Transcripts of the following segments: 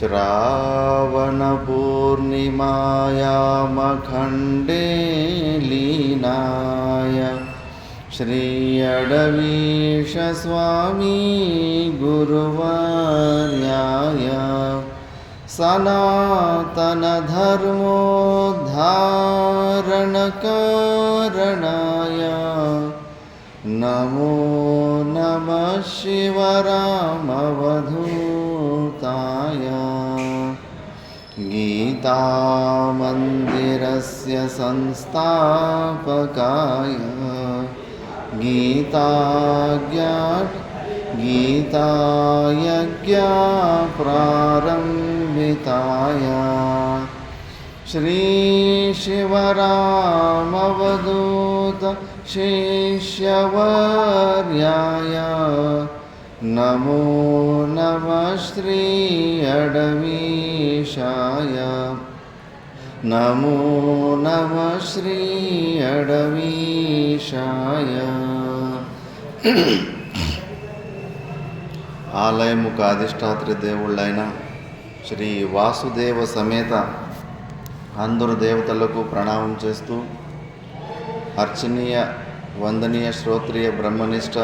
श्रावणपूर्णिमायामखण्डे लीनाय श्री अडवीश स्वामी गुरुवर्याय सनातनधर्मोद्धारणकारणाय नमो नमः शिवरामवधूताय। गीतामन्दिरस्य संस्थापकाय गीतायज्ञप्रारम्भिताय श्रीशिवरामवधूत शिष्यवर्याय नमो नमः श्री अडवीशाय नमो नमः श्री अडवीशाय। ఆలయముకు అధిష్టాత్రి దేవుళ్ళైన శ్రీ వాసుదేవ సమేత అందరు దేవతలకు ప్రణామం చేస్తూ అర్చనీయ వందనీయ శ్రోత్రియ బ్రహ్మనిష్ట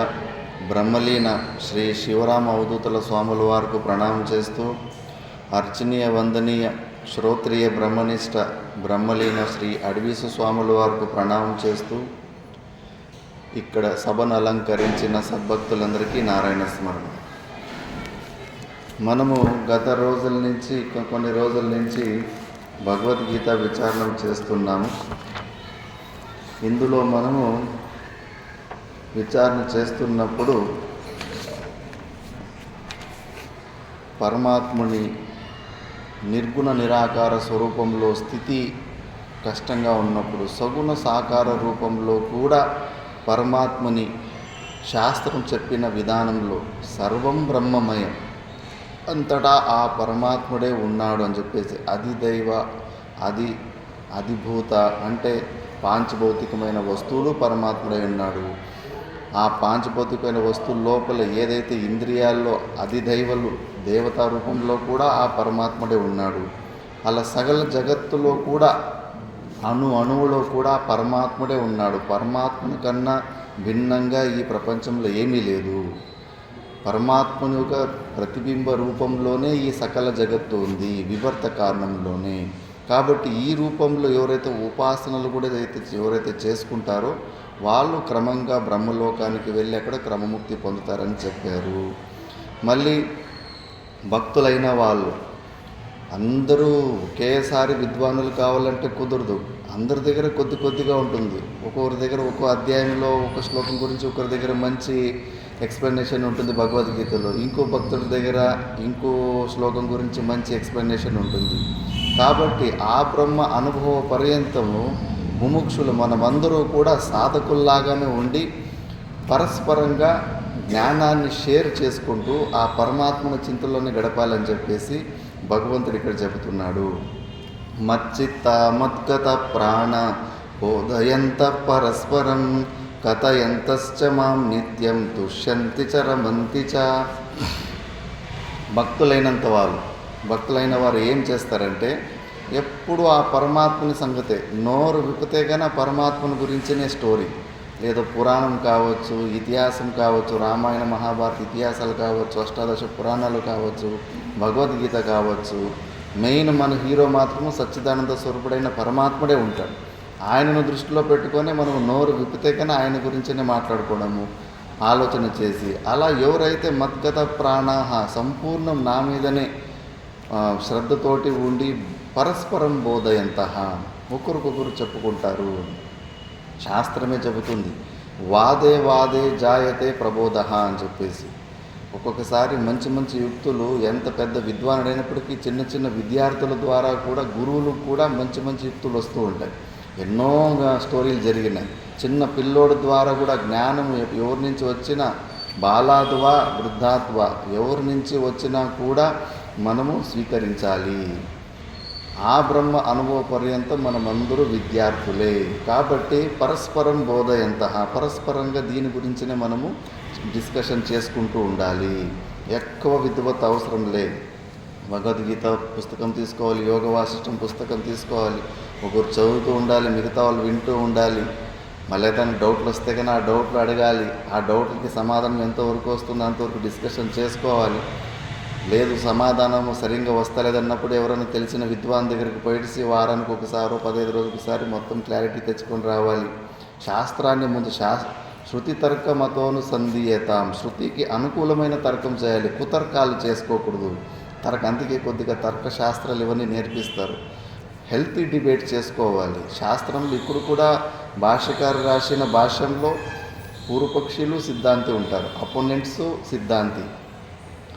బ్రహ్మలీన శ్రీ శివరామ అవధూతల స్వాముల వారికి ప్రణామం చేస్తూ అర్చనీయ వందనీయ శ్రోత్రియ బ్రహ్మనిష్ట బ్రహ్మలీన శ్రీ అడవీశ స్వాముల వారికి ప్రణామం చేస్తూ ఇక్కడ సభను అలంకరించిన సద్భక్తులందరికీ నారాయణ స్మరణ. మనము గత రోజుల నుంచి కొన్ని రోజుల నుంచి భగవద్గీత విచారణ చేస్తున్నాము. ఇందులో మనము విచారణ చేస్తున్నప్పుడు పరమాత్ముని నిర్గుణ నిరాకార స్వరూపంలో స్థితి కష్టంగా ఉన్నప్పుడు సగుణ సాకార రూపంలో కూడా పరమాత్మని శాస్త్రం చెప్పిన విధానంలో సర్వం బ్రహ్మమయం, అంతటా ఆ పరమాత్ముడే ఉన్నాడు అని చెప్పేసి అధిదైవ అధిభూత అంటే పాంచభౌతికమైన వస్తువులు పరమాత్ముడే ఉన్నాడు. ఆ పాంచభౌతికమైన వస్తువుల లోపల ఏదైతే ఇంద్రియాల్లో అధిదైవలు దేవతా రూపంలో కూడా ఆ పరమాత్ముడే ఉన్నాడు. అలా సకల జగత్తులో కూడా అణువులో కూడా పరమాత్ముడే ఉన్నాడు. పరమాత్ముని కన్నా భిన్నంగా ఈ ప్రపంచంలో ఏమీ లేదు. పరమాత్ముని యొక్క ప్రతిబింబ రూపంలోనే ఈ సకల జగత్తు ఉంది, వివర్త కారణంలోనే. కాబట్టి ఈ రూపంలో ఎవరైతే ఉపాసనలు కూడా ఎవరైతే చేసుకుంటారో వాళ్ళు క్రమంగా బ్రహ్మలోకానికి వెళ్ళి అక్కడ క్రమముక్తి పొందుతారని చెప్పారు. మళ్ళీ భక్తులైన వాళ్ళు అందరూ ఒకేసారి విద్వానులు కావాలంటే కుదరదు. అందరి దగ్గర కొద్దిగా ఉంటుంది. ఒక్కొక్కరి దగ్గర ఒక్కో అధ్యాయంలో ఒక శ్లోకం గురించి ఒకరి దగ్గర మంచి ఎక్స్ప్లెనేషన్ ఉంటుంది భగవద్గీతలో, ఇంకో భక్తుడి దగ్గర ఇంకో శ్లోకం గురించి మంచి ఎక్స్ప్లెనేషన్ ఉంటుంది. కాబట్టి ఆ బ్రహ్మ అనుభవ పర్యంతము ముముక్షులు మనమందరూ కూడా సాధకుల్లాగానే ఉండి పరస్పరంగా జ్ఞానాన్ని షేర్ చేసుకుంటూ ఆ పరమాత్మను చింతలోనే గడపాలని చెప్పేసి భగవంతుడు ఇక్కడ చెబుతున్నాడు. మచ్చిత్త మద్గత ప్రాణ బోధయంత పరస్పరం కథయంతశ్చ మాం నిత్యం తుష్యంతి చ రమంతి చ. భక్తులైన వారు ఏం చేస్తారంటే ఎప్పుడు ఆ పరమాత్మని సంగతే నోరు విప్పితే కానీ పరమాత్మని గురించినే స్టోరీ, లేదా పురాణం కావచ్చు, ఇతిహాసం కావచ్చు, రామాయణ మహాభారత ఇతిహాసాలు కావచ్చు, అష్టాదశ పురాణాలు కావచ్చు, భగవద్గీత కావచ్చు. మెయిన్ మన హీరో మాత్రము సచ్చిదానంద స్వరూపుడైన పరమాత్ముడే ఉంటాడు. ఆయనను దృష్టిలో పెట్టుకొని మనం నోరు విప్పితే కానీ ఆయన గురించినే మాట్లాడుకోవడము, ఆలోచన చేసి అలా ఎవరైతే మద్గత ప్రాణాహ సంపూర్ణం నా మీదనే శ్రద్ధతోటి ఉండి పరస్పరం బోధయంత ఒకరికొకరు చెప్పుకుంటారు. శాస్త్రమే చెబుతుంది వాదే జాయతే ప్రబోధ అని చెప్పేసి. ఒక్కొక్కసారి మంచి యుక్తులు ఎంత పెద్ద విద్వానుడైనప్పటికీ చిన్న విద్యార్థుల ద్వారా కూడా గురువులు కూడా మంచి యుక్తులు వస్తూ ఉంటాయి. ఎన్నో స్టోరీలు జరిగినాయి. చిన్న పిల్లోడి ద్వారా కూడా జ్ఞానం ఎవరి నుంచి వచ్చినా బాలాద్వా వృద్ధాత్వా ఎవరి నుంచి వచ్చినా కూడా మనము స్వీకరించాలి. ఆ బ్రహ్మ అనుభవ పర్యంతం మనమందరూ విద్యార్థులే. కాబట్టి పరస్పరం బోధయంత పరస్పరంగా దీని గురించినే మనము డిస్కషన్ చేసుకుంటూ ఉండాలి. ఎక్కువ విద్వత్ అవసరం లేదు. భగవద్గీత పుస్తకం తీసుకోవాలి, యోగ వాసిష్టం పుస్తకం తీసుకోవాలి, ఒకరు చదువుతూ ఉండాలి, మిగతా వాళ్ళు వింటూ ఉండాలి. మళ్ళీ దానికి డౌట్లు వస్తే కానీ ఆ డౌట్లు అడగాలి, ఆ డౌట్లకి సమాధానం ఎంతవరకు వస్తుందో అంతవరకు డిస్కషన్ చేసుకోవాలి. లేదు సమాధానం సరిగ్గా వస్తలేదన్నప్పుడు ఎవరైనా తెలిసిన విద్వాన్ దగ్గరికి పోయిసి వారానికి ఒకసారి 15 రోజులకు ఒకసారి మొత్తం క్లారిటీ తెచ్చుకొని రావాలి. శాస్త్రాన్ని ముందు శృతి తర్క మతోనుసంధీయతాం, శృతికి అనుకూలమైన తర్కం చేయాలి, కుతర్కాలు చేసుకోకూడదు. అందుకే కొద్దిగా తర్కశాస్త్రాలు ఇవన్నీ నేర్పిస్తారు. హెల్తీ డిబేట్ చేసుకోవాలి. శాస్త్రంలో ఇప్పుడు కూడా భాష్యకారు రాసిన భాష్యంలో పూర్వపక్షులు సిద్ధాంతి ఉంటారు, అపోనెంట్స్ సిద్ధాంతి.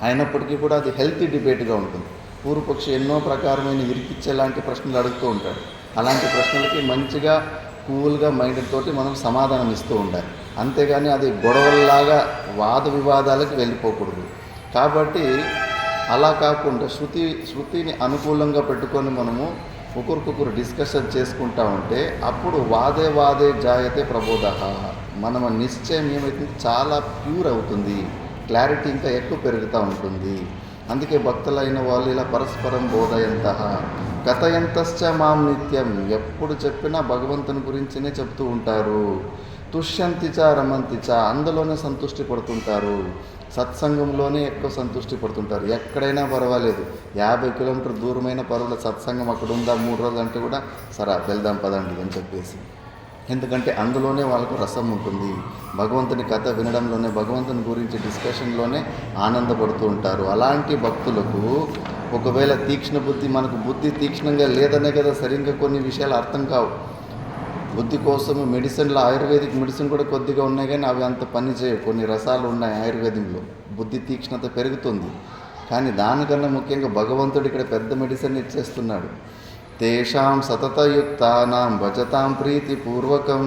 అయినప్పటికీ కూడా అది హెల్తీ డిబేట్గా ఉంటుంది. పూర్వపక్షి ఎన్నో ప్రకారమైన ఇరికిచ్చేలాంటి ప్రశ్నలు అడుగుతూ ఉంటాడు. అలాంటి ప్రశ్నలకి మంచిగా కూల్గా మైండ్ తోటి మనం సమాధానం ఇస్తూ ఉండాలి. అంతేగాని అది గొడవల్లాగా వాద వివాదాలకు వెళ్ళిపోకూడదు. కాబట్టి అలా కాకుండా శృతిని అనుకూలంగా పెట్టుకొని మనము ఒకరికొకరు డిస్కషన్ చేసుకుంటా ఉంటే అప్పుడు వాదే జాయతే ప్రబోధ, మన నిశ్చయం ఏమైతుంది చాలా ప్యూర్ అవుతుంది, క్లారిటీ ఇంకా ఎక్కువ పెరుగుతూ ఉంటుంది. అందుకే భక్తులైన వాళ్ళు ఇలా పరస్పరం బోధయంతః కథయంతశ్చ మాం నిత్యం, ఎప్పుడు చెప్పినా భగవంతుని గురించినే చెప్తూ ఉంటారు. తుష్యంతిచ రమంతిచ, అందులోనే సంతృష్టి పడుతుంటారు. సత్సంగంలోనే ఎక్కువ సంతృష్టి పడుతుంటారు. ఎక్కడైనా పర్వాలేదు, 50 కిలోమీటర్ దూరమైన పర్వాలేదు, సత్సంగం అక్కడ ఉందా 3 రోజులు అంటే కూడా సరే వెళ్దాం పదండి అని చెప్పేసి. ఎందుకంటే అందులోనే వాళ్ళకు రసం ఉంటుంది. భగవంతుని కథ వినడంలోనే, భగవంతుని గురించి డిస్కషన్లోనే ఆనందపడుతూ ఉంటారు. అలాంటి భక్తులకు ఒకవేళ తీక్ష్ణ బుద్ధి, మనకు బుద్ధి తీక్ష్ణంగా లేదనే కదా సరిగ్గా కొన్ని విషయాలు అర్థం కావు. బుద్ధి కోసం మెడిసిన్లో ఆయుర్వేదిక్ మెడిసిన్ కూడా కొద్దిగా ఉన్నాయి, కానీ అవి అంత పని చేయవు. కొన్ని రసాలు ఉన్నాయి ఆయుర్వేదంలో, బుద్ధి తీక్ష్ణత పెరుగుతుంది. కానీ దానికన్నా ముఖ్యంగా భగవంతుడు ఇక్కడ పెద్ద మెడిసిన్ ఇచ్చేస్తున్నాడు. తేషాం సతతయుక్తానాం భజతాం ప్రీతిపూర్వకం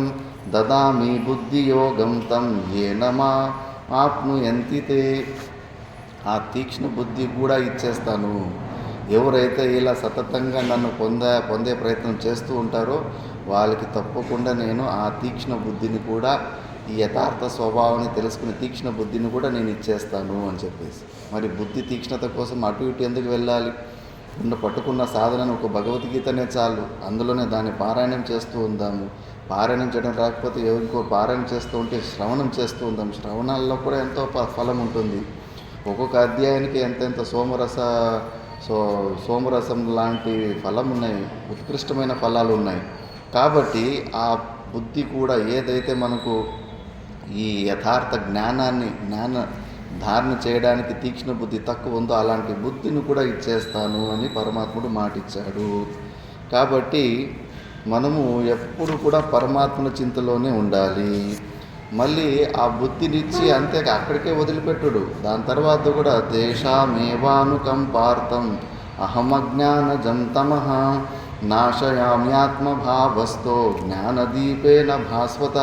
దదామి బుద్ధియోగం తం ఏన ఆప్నుయంతి తే. ఆ తీక్ష్ణ బుద్ధి కూడా ఇచ్చేస్తాను. ఎవరైతే ఇలా సతతంగా నన్ను పొందే ప్రయత్నం చేస్తూ ఉంటారో వాళ్ళకి తప్పకుండా నేను ఆ తీక్ష్ణ బుద్ధిని కూడా, ఈ యథార్థ స్వభావాన్ని తెలుసుకునే తీక్ష్ణ బుద్ధిని కూడా నేను ఇచ్చేస్తాను అని చెప్పేసి. మరి బుద్ధి తీక్ష్ణత కోసం అటు ఇటు ఎందుకు వెళ్ళాలి? పట్టుకున్న సాధనను ఒక భగవద్గీతనే చాలు, అందులోనే దాన్ని పారాయణం చేస్తూ ఉందాము. పారాయణం చేయడం రాకపోతే ఎవరికో పారాయణం చేస్తూ ఉంటే శ్రవణం చేస్తూ ఉందాం. శ్రవణాల్లో కూడా ఎంతో ఫలం ఉంటుంది. ఒక్కొక్క అధ్యాయానికి ఎంతెంత సోమరసం లాంటి ఫలం ఉన్నాయి, ఉత్కృష్టమైన ఫలాలు ఉన్నాయి. కాబట్టి ఆ బుద్ధి కూడా ఏదైతే మనకు ఈ యథార్థ జ్ఞాన ధారణ చేయడానికి తీక్ష్ణ బుద్ధి తక్కువ ఉందో అలాంటి బుద్ధిని కూడా ఇచ్చేస్తాను అని పరమాత్ముడు మాటిచ్చాడు. కాబట్టి మనము ఎప్పుడు కూడా పరమాత్మ చింతలోనే ఉండాలి. మళ్ళీ ఆ బుద్ధినిచ్చి అంతే అక్కడికే వదిలిపెట్టుడు. దాని తర్వాత కూడా తేషామేవానుకంపార్థం అహమజ్ఞానజం తమః నాశయామ్యాత్మభావస్థో జ్ఞానదీపేన భాస్వత.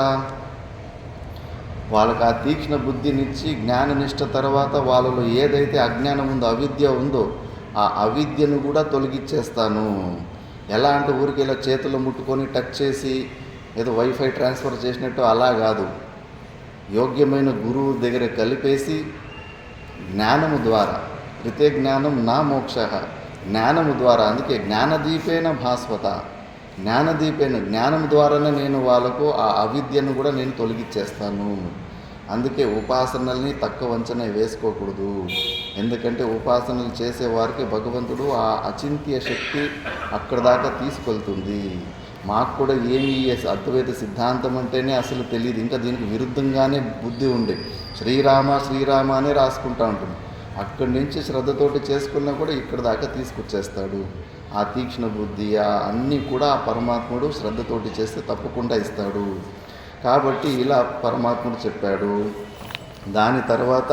వాళ్ళకి ఆ తీక్ష్ణ బుద్ధినిచ్చి జ్ఞాననిష్ట తర్వాత వాళ్ళలో ఏదైతే అజ్ఞానం ఉందో, అవిద్య ఉందో, ఆ అవిద్యను కూడా తొలగిచ్చేస్తాను. ఎలా అంటే ఊరికి ఇలా చేతులు ముట్టుకొని టచ్ చేసి ఏదో వైఫై ట్రాన్స్ఫర్ చేసినట్టు అలా కాదు. యోగ్యమైన గురువు దగ్గర కలిపేసి జ్ఞానము ద్వారా, కృతే జ్ఞానం నా మోక్ష, జ్ఞానము ద్వారా. అందుకే జ్ఞానదీపేన భాస్వత, జ్ఞానం ద్వారానే నేను వాళ్ళకు ఆ అవిద్యను కూడా నేను తొలగిచ్చేస్తాను. అందుకే ఉపాసనల్ని తక్కువ అంచనా వేసుకోకూడదు. ఎందుకంటే ఉపాసనలు చేసేవారికి భగవంతుడు ఆ అచింత్య శక్తి అక్కడ దాకా తీసుకెళ్తుంది. మాకు కూడా ఏమి అద్వైత సిద్ధాంతం అంటేనే అసలు తెలియదు, ఇంకా దీనికి విరుద్ధంగానే బుద్ధి ఉండే శ్రీరామ అనే రాసుకుంటూ ఉంటుంది. అక్కడి నుంచి శ్రద్ధతోటి చేసుకున్నా కూడా ఇక్కడ దాకా తీసుకొచ్చేస్తాడు. ఆ తీక్ష్ణ బుద్ధి అన్నీ కూడా ఆ పరమాత్ముడు శ్రద్ధతోటి చేస్తే తప్పకుండా ఇస్తాడు. కాబట్టి ఇలా పరమాత్ముడు చెప్పాడు. దాని తర్వాత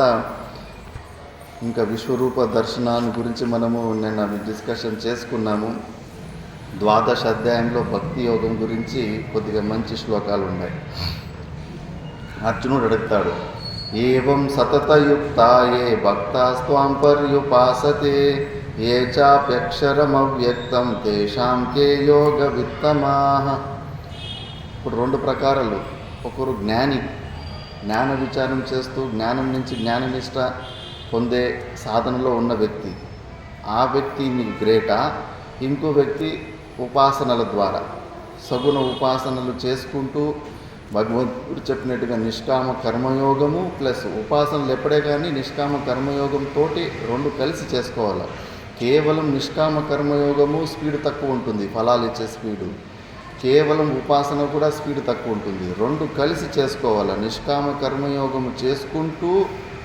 ఇంకా విశ్వరూప దర్శనాన్ని గురించి మనము నిన్న డిస్కషన్ చేసుకున్నాము. 12వ అధ్యాయంలో భక్తి యోగం గురించి కొద్దిగా మంచి శ్లోకాలు ఉన్నాయి. అర్జునుడు అడుగుతాడు, ఏవం సతతయుక్తాయే భక్తాస్త్వాం పర్యుపాసతే ఏ చాప్యక్షరమవ్యక్తం తేషాం కే యోగ విత్తమాః. ఇప్పుడు 2 ప్రకారాలు. ఒకరు జ్ఞాన విచారం చేస్తూ జ్ఞానం నుంచి జ్ఞాననిష్ట పొందే సాధనలో ఉన్న వ్యక్తి. ఆ వ్యక్తిని గ్రేటా, ఇంకో వ్యక్తి ఉపాసనల ద్వారా సగుణ ఉపాసనలు చేసుకుంటూ భగవంతుడు చెప్పినట్టుగా నిష్కామ కర్మయోగము ప్లస్ ఉపాసనలు ఎప్పుడే కానీ నిష్కామ కర్మయోగంతో రెండు కలిసి చేసుకోవాలి. కేవలం నిష్కామ కర్మయోగము స్పీడ్ తక్కువ ఉంటుంది, ఫలాలు ఇచ్చే స్పీడు. కేవలం ఉపాసన కూడా స్పీడ్ తక్కువ ఉంటుంది. రెండు కలిసి చేసుకోవాలి. నిష్కామ కర్మయోగము చేసుకుంటూ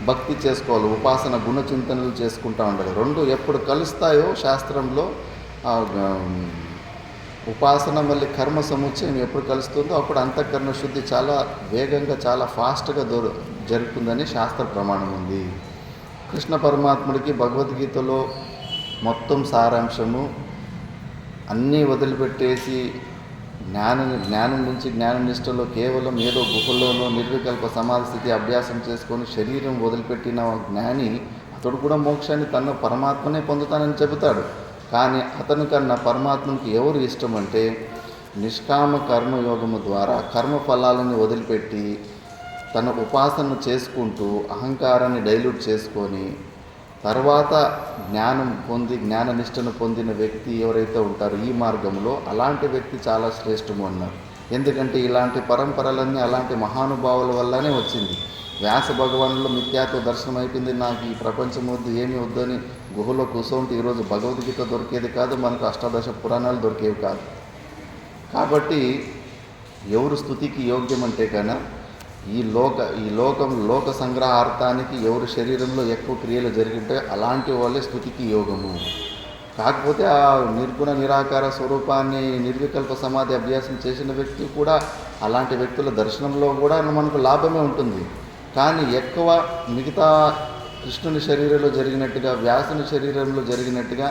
భక్తి చేసుకోవాలి, ఉపాసన గుణచింతనలు చేసుకుంటూ ఉండాలి. రెండు ఎప్పుడు కలుస్తాయో శాస్త్రంలో ఉపాసన మళ్ళీ కర్మ సముచ్చయం ఎప్పుడు కలుస్తుందో అప్పుడు అంతఃకరణ శుద్ధి చాలా వేగంగా చాలా ఫాస్ట్గా జరుగుతుందని శాస్త్ర ప్రమాణం ఉంది. కృష్ణ పరమాత్ముడికి భగవద్గీతలో మొత్తం సారాంశము అన్నీ వదిలిపెట్టేసి జ్ఞానం నుంచి జ్ఞాననిష్టలో కేవలం ఏదో గుహల్లోనో నిర్వికల్ప సమాధి స్థితి అభ్యాసం చేసుకొని శరీరం వదిలిపెట్టిన జ్ఞాని అతడు కూడా మోక్షాన్ని తన పరమాత్మనే పొందుతానని చెబుతాడు. కానీ అతని కన్నా పరమాత్మకి ఎవరు ఇష్టం అంటే నిష్కామ కర్మయోగము ద్వారా కర్మ ఫలాలను వదిలిపెట్టి తన ఉపాసన చేసుకుంటూ అహంకారాన్ని డైల్యూట్ చేసుకొని తర్వాత జ్ఞానం పొంది జ్ఞాననిష్టను పొందిన వ్యక్తి ఎవరైతే ఉంటారో ఈ మార్గంలో అలాంటి వ్యక్తి చాలా శ్రేష్టము అన్నారు. ఎందుకంటే ఇలాంటి పరంపరలన్నీ అలాంటి మహానుభావుల వల్లనే వచ్చింది. వ్యాస భగవానులో మిథ్యాత్వ దర్శనం అయిపోయింది, నాకు ఈ ప్రపంచం వద్దు ఏమీ వద్దని గుహలో కూర్చోంటే ఈరోజు భగవద్గీత దొరికేది కాదు, మనకు అష్టాదశ పురాణాలు దొరికేవి కాదు. కాబట్టి ఎవరు స్తుతికి యోగ్యమంటే కన్నా ఈ లోక సంగ్రహార్థానికి ఎవరి శరీరంలో ఎక్కువ క్రియలు జరిగింటాయో అలాంటి వాళ్ళే స్తుతికి యోగము. కాకపోతే ఆ నిర్గుణ నిరాకార స్వరూపాన్ని నిర్వికల్ప సమాధి అభ్యాసం చేసిన వ్యక్తి కూడా అలాంటి వ్యక్తుల దర్శనంలో కూడా మనకు లాభమే ఉంటుంది. కానీ ఎక్కువ మిగతా కృష్ణుని శరీరంలో జరిగినట్టుగా వ్యాసుని శరీరంలో జరిగినట్టుగా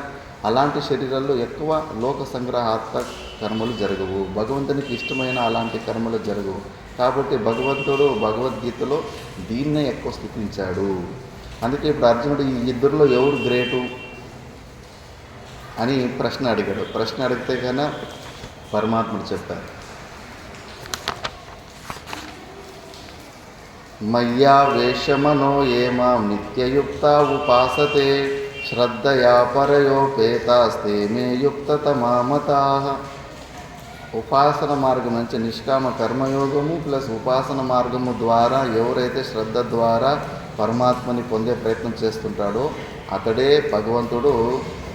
అలాంటి శరీరాల్లో ఎక్కువ లోక సంగ్రహార్థ కర్మలు జరగవు, భగవంతునికి ఇష్టమైన అలాంటి కర్మలు జరగవు. కాబట్టి భగవంతుడు భగవద్గీతలో దీన్నే ఎక్కువ స్థుతించాడు. అందుకే ఇప్పుడు అర్జునుడు ఈ ఇద్దరిలో ఎవరు గ్రేటు అని ప్రశ్న అడిగాడు. ప్రశ్న అడిగితే కన్నా పరమాత్ముడు చెప్పారు, మయ్యా వేషమనో ఏమాం నిత్యయుక్త ఉపాసతే శ్రద్ధయా పరయోపేతాస్తే మే యుక్తతమా మతాః. ఉపాసన మార్గం నుంచి నిష్కామ కర్మయోగము ప్లస్ ఉపాసన మార్గము ద్వారా ఎవరైతే శ్రద్ధ ద్వారా పరమాత్మని పొందే ప్రయత్నం చేస్తుంటాడో అతడే భగవంతుడు,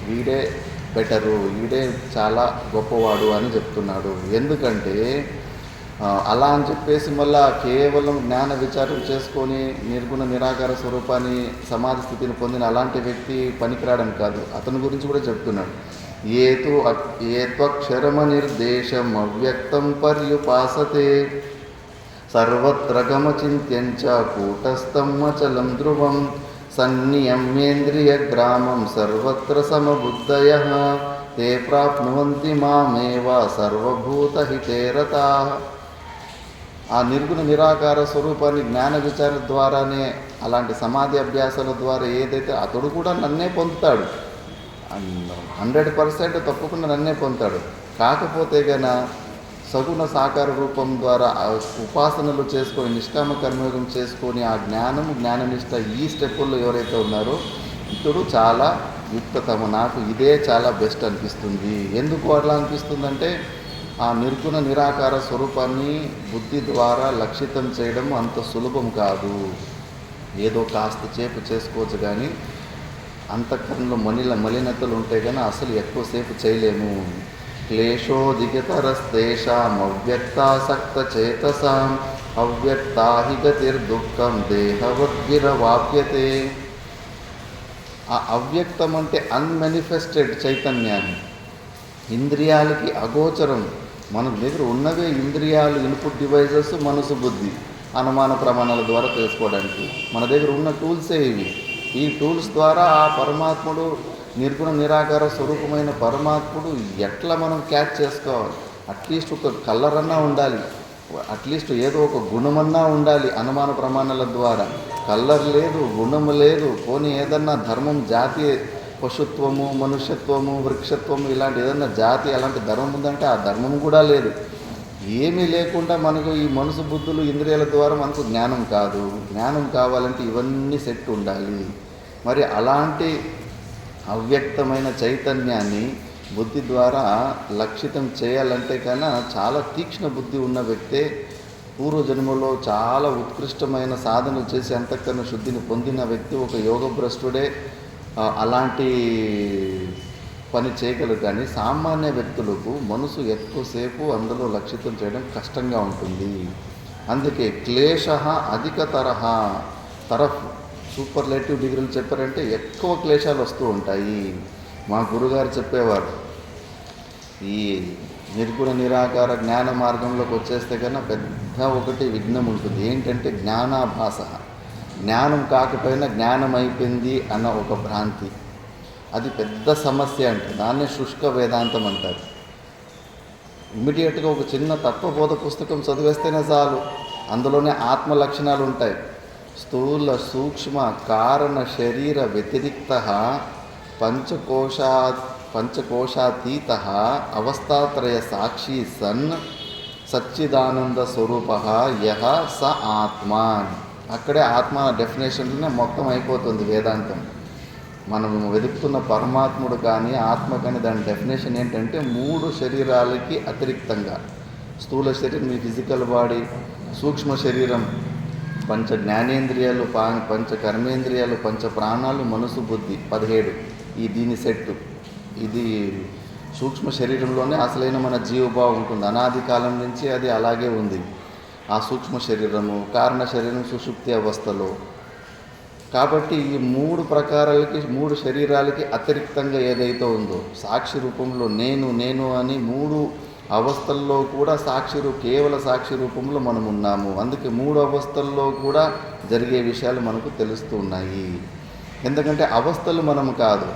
వీడే బెటరు, వీడే చాలా గొప్పవాడు అని చెప్తున్నాడు. ఎందుకంటే అలా అని చెప్పేసి మళ్ళా కేవలం జ్ఞాన విచారం చేసుకొని నిర్గుణ నిరాకార స్వరూపాన్ని సమాధి స్థితిని పొందిన అలాంటి వ్యక్తి పనికిరాడని కాదు, అతని గురించి కూడా చెప్తున్నాడు. ఏత్వక్షరమ నిర్దేశం అవ్యక్తం పర్యుపాసతే సర్వత్ర గమచింత్యంచ కూటస్థం అచలం ధ్రువం సన్నియమ్యేంద్రియ గ్రామం సర్వత్ర సమబుద్ధయః తే ప్రాప్నువంతి మామేవ సర్వభూతహితే రతాః. ఆ నిర్గుణ నిరాకార స్వరూపాన్ని జ్ఞాన విచారణ ద్వారానే అలాంటి సమాధి అభ్యాసాల ద్వారా ఏదైతే అతడు కూడా నన్నే పొందుతాడు, 100% తప్పకుండా నన్నే పొందుతాడు. కాకపోతే గన సగుణ సాకార రూపం ద్వారా ఉపాసనలు చేసుకొని నిష్కామ కర్మయోగం చేసుకొని ఆ జ్ఞాననిష్ట ఈ స్టెప్పుల్లో ఎవరైతే ఉన్నారో ఇతడు చాలా యుక్తతము, నాకు ఇదే చాలా బెస్ట్ అనిపిస్తుంది. ఎందుకు అట్లా అనిపిస్తుందంటే ఆ నిర్గుణ నిరాకార స్వరూపాన్ని బుద్ధి ద్వారా లక్షితం చేయడం అంత సులభం కాదు. ఏదో కాస్త చేపు చేసుకోవచ్చు, కానీ అంతఃకరణలో మలినతలు ఉంటే కానీ అసలు ఎక్కువసేపు చేయలేము. క్లేశోదిగతరస్తేషాం అవ్యక్తాసక్త చేతసాం అవ్యక్తాహి గతిర్దుఃఖం దేహవద్గిరవాప్యతే. ఆ అవ్యక్తం అంటే అన్మానిఫెస్టెడ్ చైతన్యాన్ని, ఇంద్రియాలకి అగోచరం. మన దగ్గర ఉన్నవే ఇంద్రియాలు, ఇన్పుట్ డివైజెస్, మనసు, బుద్ధి, అనుమాన ప్రమాణాల ద్వారా తెలుసుకోవడానికి మన దగ్గర ఉన్న టూల్సే ఇవి. ఈ టూల్స్ ద్వారా ఆ పరమాత్ముడు నిర్గుణ నిరాకార స్వరూపమైన పరమాత్ముడు ఎట్లా మనం క్యాచ్ చేసుకోవాలి. అట్లీస్ట్ ఒక కలర్ అన్నా ఉండాలి, అట్లీస్ట్ ఏదో ఒక గుణమన్నా ఉండాలి. అనుమాన ప్రమాణాల ద్వారా కలర్ లేదు, గుణము లేదు, పోనీ ఏదన్నా ధర్మం, జాతి, పశుత్వము, మనుష్యత్వము, వృక్షత్వము ఇలాంటి ఏదన్నా జాతి అలాంటి ధర్మం ఉందంటే ఆ ధర్మం కూడా లేదు. ఏమీ లేకుండా మనకు ఈ మనసు, బుద్ధులు, ఇంద్రియాల ద్వారా మనకు జ్ఞానం కాదు. జ్ఞానం కావాలంటే ఇవన్నీ సెట్ ఉండాలి. మరి అలాంటి అవ్యక్తమైన చైతన్యాన్ని బుద్ధి ద్వారా లక్షితం చేయాలంటే కన్నా చాలా తీక్ష్ణ బుద్ధి ఉన్న వ్యక్తే పూర్వజన్మలో చాలా ఉత్కృష్టమైన సాధనలు చేసి అంతఃకరణ శుద్ధిని పొందిన వ్యక్తి ఒక యోగభ్రష్టుడే అలాంటి పని చేయగలరు. కానీ సామాన్య వ్యక్తులకు మనసు ఎక్కువసేపు అందులో లక్షితం చేయడం కష్టంగా ఉంటుంది. అందుకే క్లేశ అధిక తరఫ్ సూపర్లేటివ్ డిగ్రీలు చెప్పారంటే ఎక్కువ క్లేశాలు వస్తూ ఉంటాయి. మా గురుగారు చెప్పేవారు, ఈ నిర్గుణ నిరాకార జ్ఞాన మార్గంలోకి వచ్చేస్తే కన్నా పెద్ద ఒకటి విఘ్నం ఉంటుంది. ఏంటంటే జ్ఞానాభాస, జ్ఞానం కాకపోయినా జ్ఞానం అయిపోయింది అన్న ఒక భ్రాంతి. అది పెద్ద సమస్య అంటే దాన్నే శుష్క వేదాంతం అంటారు. ఇమ్మీడియట్గా ఒక చిన్న తత్వబోధ పుస్తకం చదివేస్తేనే చాలు, అందులోనే ఆత్మ లక్షణాలు ఉంటాయి. స్థూల సూక్ష్మ కారణ శరీర వ్యతిరిక్త పంచకోశాతీత అవస్థాత్రయ సాక్షి సన్ సచ్చిదానంద స్వరూప యహ స ఆత్మ. అక్కడే ఆత్మ డెఫినేషన్లోనే మొత్తం అయిపోతుంది వేదాంతం. మనం వెతుకుతున్న పరమాత్ముడు కానీ ఆత్మ కానీ దాని డెఫినేషన్ ఏంటంటే 3 శరీరాలకి అతిరిక్తంగా, స్థూల శరీరం మీ ఫిజికల్ బాడీ, సూక్ష్మ శరీరం పంచ జ్ఞానేంద్రియాలు, పంచ కర్మేంద్రియాలు, పంచ ప్రాణాలు, మనసు, బుద్ధి 17. దీని సెట్. ఇది సూక్ష్మ శరీరంలోనే అసలైన మన జీవభావం ఉంటుంది. అనాది కాలం నుంచి అది అలాగే ఉంది. ఆ సూక్ష్మ శరీరము, కారణ శరీరం సుషుప్తి అవస్థలో. కాబట్టి ఈ 3 శరీరాలకి అతిరిక్తంగా ఏదైతే ఉందో సాక్షి రూపంలో నేను అని 3 అవస్థల్లో కూడా కేవల సాక్షి రూపంలో మనం ఉన్నాము. అందుకే 3 అవస్థల్లో కూడా జరిగే విషయాలు మనకు తెలుస్తూ ఉన్నాయి. ఎందుకంటే అవస్థలు మనము కాదు.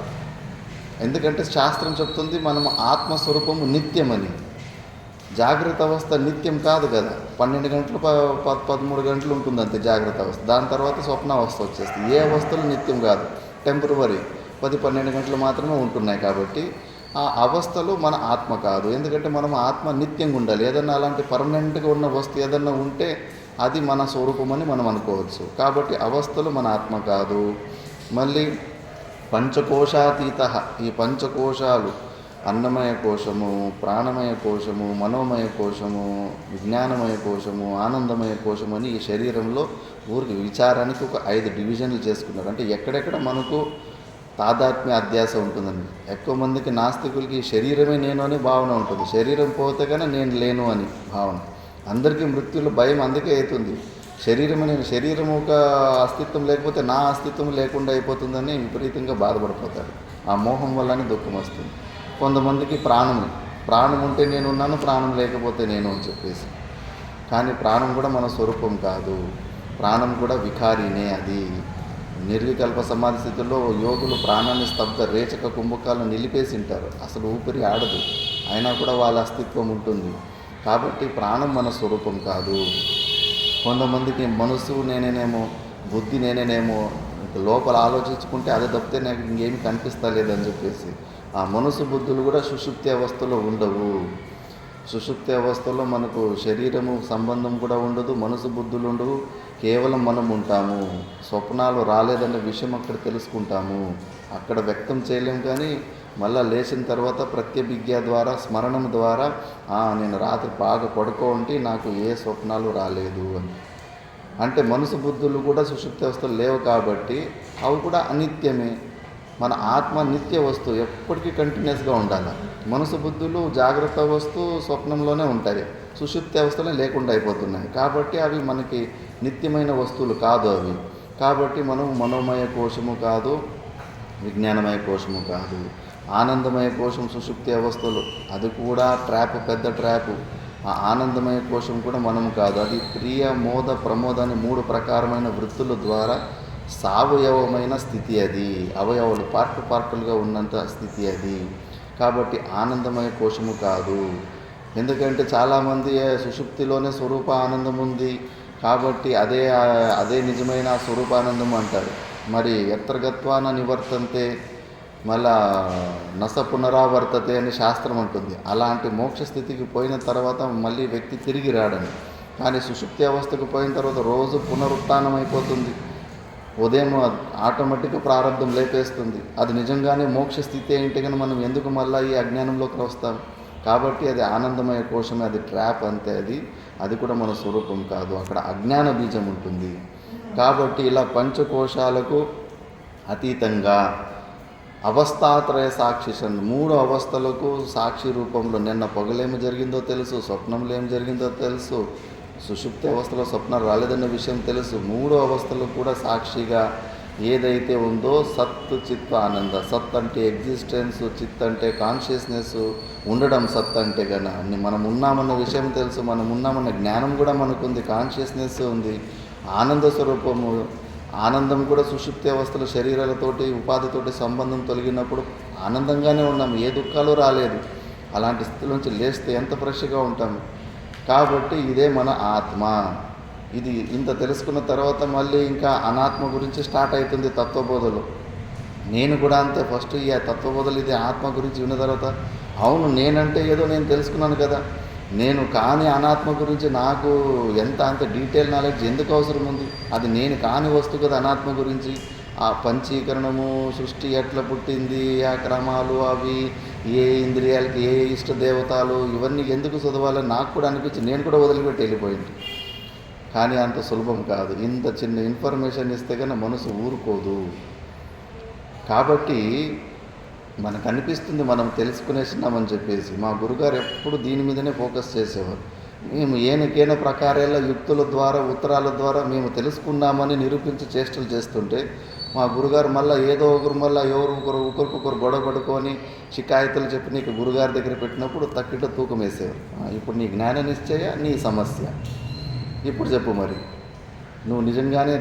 ఎందుకంటే శాస్త్రం చెప్తుంది మనం ఆత్మస్వరూపము నిత్యమని. జాగ్రత్త అవస్థ నిత్యం కాదు కదా, 12 గంటలు 13 గంటలు ఉంటుంది అంతే జాగ్రత్త అవస్థ. దాని తర్వాత స్వప్నావస్థ వచ్చేస్తుంది. ఏ అవస్థలు నిత్యం కాదు, టెంపరవరీ 10-12 గంటలు మాత్రమే ఉంటున్నాయి. కాబట్టి ఆ అవస్థలు మన ఆత్మ కాదు. ఎందుకంటే మనం ఆత్మ నిత్యంగా ఉండాలి. ఏదన్నా అలాంటి పర్మనెంట్గా ఉన్న వస్తువు ఏదన్నా ఉంటే అది మన స్వరూపమని మనం అనుకోవచ్చు. కాబట్టి అవస్థలు మన ఆత్మ కాదు. మళ్ళీ పంచకోశాతీత, ఈ పంచకోశాలు అన్నమయ కోశము, ప్రాణమయ కోశము, మనోమయ కోశము, విజ్ఞానమయ కోశము, ఆనందమయ కోశము అని ఈ శరీరంలో ఊరికి విచారానికి ఒక 5 డివిజన్లు చేసుకున్నారు. అంటే ఎక్కడెక్కడ మనకు తాదాత్మ్య అధ్యాస ఉంటుందండి. ఎక్కువ మందికి నాస్తికులకి శరీరమే నేను అని భావన ఉంటుంది. శరీరం పోతే కానీ నేను లేను అని భావన. అందరికీ మృత్యులో భయం అందుకే అవుతుంది. శరీరం ఒక అస్తిత్వం లేకపోతే నా అస్తిత్వం లేకుండా అయిపోతుందని విపరీతంగా బాధపడిపోతారు. ఆ మోహం వల్లనే దుఃఖం వస్తుంది. కొంతమందికి ప్రాణం ఉంటే నేనున్నాను, ప్రాణం లేకపోతే నేను అని చెప్పేసి. కానీ ప్రాణం కూడా మన స్వరూపం కాదు. ప్రాణం కూడా వికారినే. అది నిర్వికల్ప సమాధి స్థితిలో యోగులు ప్రాణాన్ని స్తబ్ద రేచక కుంభకాలను నిలిపేసి ఉంటారు. అసలు ఊపిరి ఆడదు, అయినా కూడా వాళ్ళ అస్తిత్వం ఉంటుంది. కాబట్టి ప్రాణం మన స్వరూపం కాదు. కొంతమందికి మనసు నేనేనేమో, బుద్ధి నేనేనేమో, లోపల ఆలోచించుకుంటే అది తప్పితే నాకు ఇంకేమి కనిపిస్తలేదని చెప్పేసి ఆ మనసు బుద్ధులు కూడా సుషుప్తి అవస్థలో ఉండవు. సుషుప్తి అవస్థలో మనకు శరీరము సంబంధం కూడా ఉండదు, మనసు బుద్ధులు ఉండవు. కేవలం మనం ఉంటాము. స్వప్నాలు రాలేదన్న విషయం అక్కడ తెలుసుకుంటాము. అక్కడ వ్యక్తం చేయలేము. కానీ మళ్ళీ లేచిన తర్వాత ప్రత్యభిజ్ఞ ద్వారా, స్మరణం ద్వారా నేను రాత్రి బాగా పడుకోండి, నాకు ఏ స్వప్నాలు రాలేదు అని. అంటే మనసు బుద్ధులు కూడా సుషుప్తి అవస్థలు లేవు కాబట్టి అవి కూడా అనిత్యమే. మన ఆత్మ నిత్య వస్తువు, ఎప్పటికీ కంటిన్యూస్గా ఉండాలి. మనసు బుద్ధులు జాగ్రత్త వస్తువు స్వప్నంలోనే ఉంటాయి, సుషుప్తి అవస్థలే లేకుండా అయిపోతున్నాయి. కాబట్టి అవి మనకి నిత్యమైన వస్తువులు కాదు అవి. కాబట్టి మనం మనోమయ కోశము కాదు, విజ్ఞానమయ కోశము కాదు. ఆనందమయ కోశం సుషుప్తి అవస్థలు, అది కూడా పెద్ద ట్రాపు. ఆ ఆనందమయ కోశం కూడా మనం కాదు. అది ప్రియ, మోద, ప్రమోద అని 3 ప్రకారమైన వృత్తుల ద్వారా సావయవమైన స్థితి. అది అవయవాలు పార్టులుగా ఉన్నంత స్థితి అది. కాబట్టి ఆనందమయ కోశము కాదు. ఎందుకంటే చాలామంది సుషుప్తిలోనే స్వరూప ఆనందం ఉంది కాబట్టి అదే నిజమైన స్వరూపానందం అంటారు. మరి ఎత్రగత్వాన నివర్తంతే మళ్ళా నస పునరావర్తతే అని శాస్త్రం ఉంటుంది. అలాంటి మోక్ష స్థితికి పోయిన తర్వాత మళ్ళీ వ్యక్తి తిరిగి రాడని. కానీ సుషుప్తి అవస్థకు పోయిన తర్వాత రోజు పునరుత్థానం అయిపోతుంది. ఉదయం ఆటోమేటిక్గా ప్రారంభం లేపేస్తుంది. అది నిజంగానే మోక్ష స్థితి ఏంటి కానీ మనం ఎందుకు మళ్ళీ ఈ అజ్ఞానంలోకి వస్తాం? కాబట్టి అది ఆనందమయ కోశమే, అది ట్రాప్ అంతే. అది కూడా మన స్వరూపం కాదు, అక్కడ అజ్ఞాన బీజం ఉంటుంది. కాబట్టి ఇలా పంచకోశాలకు అతీతంగా అవస్థాత్రయ సాక్షిషన్, 3 అవస్థలకు సాక్షి రూపంలో నిన్న పొగలేమి జరిగిందో తెలుసు, స్వప్నంలో ఏం జరిగిందో తెలుసు, సుషుప్తి అవస్థలో స్వప్నం రాలేదన్న విషయం తెలుసు. 3 అవస్థలు కూడా సాక్షిగా ఏదైతే ఉందో సత్ చిత్ ఆనంద. సత్ అంటే ఎగ్జిస్టెన్స్, చిత్ అంటే కాన్షియస్నెస్ ఉండడం. సత్ అంటే కన్నా మనం ఉన్నామన్న విషయం తెలుసు, మనం ఉన్నామన్న జ్ఞానం కూడా మనకుంది, కాన్షియస్నెస్ ఉంది. ఆనంద స్వరూపము, ఆనందం కూడా సుషుప్తి అవస్థలో శరీరాలతోటి ఉపాధితోటి సంబంధం తొలగినప్పుడు ఆనందంగానే ఉన్నాము, ఏ దుఃఖాలు రాలేదు. అలాంటి స్థితి నుంచి లేస్తే ఎంత ఫ్రెష్గా ఉంటాము. కాబట్టి ఇదే మన ఆత్మ. ఇది ఇంత తెలుసుకున్న తర్వాత మళ్ళీ ఇంకా అనాత్మ గురించి స్టార్ట్ అవుతుంది తత్వబోధలు. నేను కూడా అంతే, ఫస్ట్ ఈ తత్వబోధలు ఇది ఆత్మ గురించి విన్న తర్వాత అవును నేనంటే ఏదో నేను తెలుసుకున్నాను కదా, నేను కాని అనాత్మ గురించి నాకు అంత డీటెయిల్ నాలెడ్జ్ ఎందుకు అవసరం ఉంది? అది నేను కాని వస్తువు కదా అనాత్మ గురించి. ఆ పంచీకరణము, సృష్టి ఎట్లా పుట్టింది, ఆ క్రమాలు, అవి ఏ ఇంద్రియాలకి ఏ ఇష్ట దేవతలు, ఇవన్నీ ఎందుకు చదవాలని నాకు కూడా అనిపించి నేను కూడా వదిలిపెట్టి వెళ్ళిపోయింది. కానీ అంత సులభం కాదు. ఇంత చిన్న ఇన్ఫర్మేషన్ ఇస్తే కన్నా మనసు ఊరుకోదు. కాబట్టి మనకు అనిపిస్తుంది మనం తెలుసుకునేసినామని చెప్పేసి. మా గురుగారు ఎప్పుడు దీని మీదనే ఫోకస్ చేసేవారు. మేము ఏనకేన ప్రకారాల యుక్తుల ద్వారా, ఉత్తరాల ద్వారా మేము తెలుసుకున్నామని నిరూపించి చేష్టలు చేస్తుంటే మా గురుగారు మళ్ళీ ఏదో ఒకరు మళ్ళీ ఒకరికొకరు గొడవ పడుకొని షికాయతులు చెప్పి నీకు గురుగారి దగ్గర పెట్టినప్పుడు తక్కిట తూకం వేసేవారు. ఇప్పుడు నీ జ్ఞాన నిశ్చయ, నీ సమస్య ఇప్పుడు చెప్పు మరి, నువ్వు నిజంగానే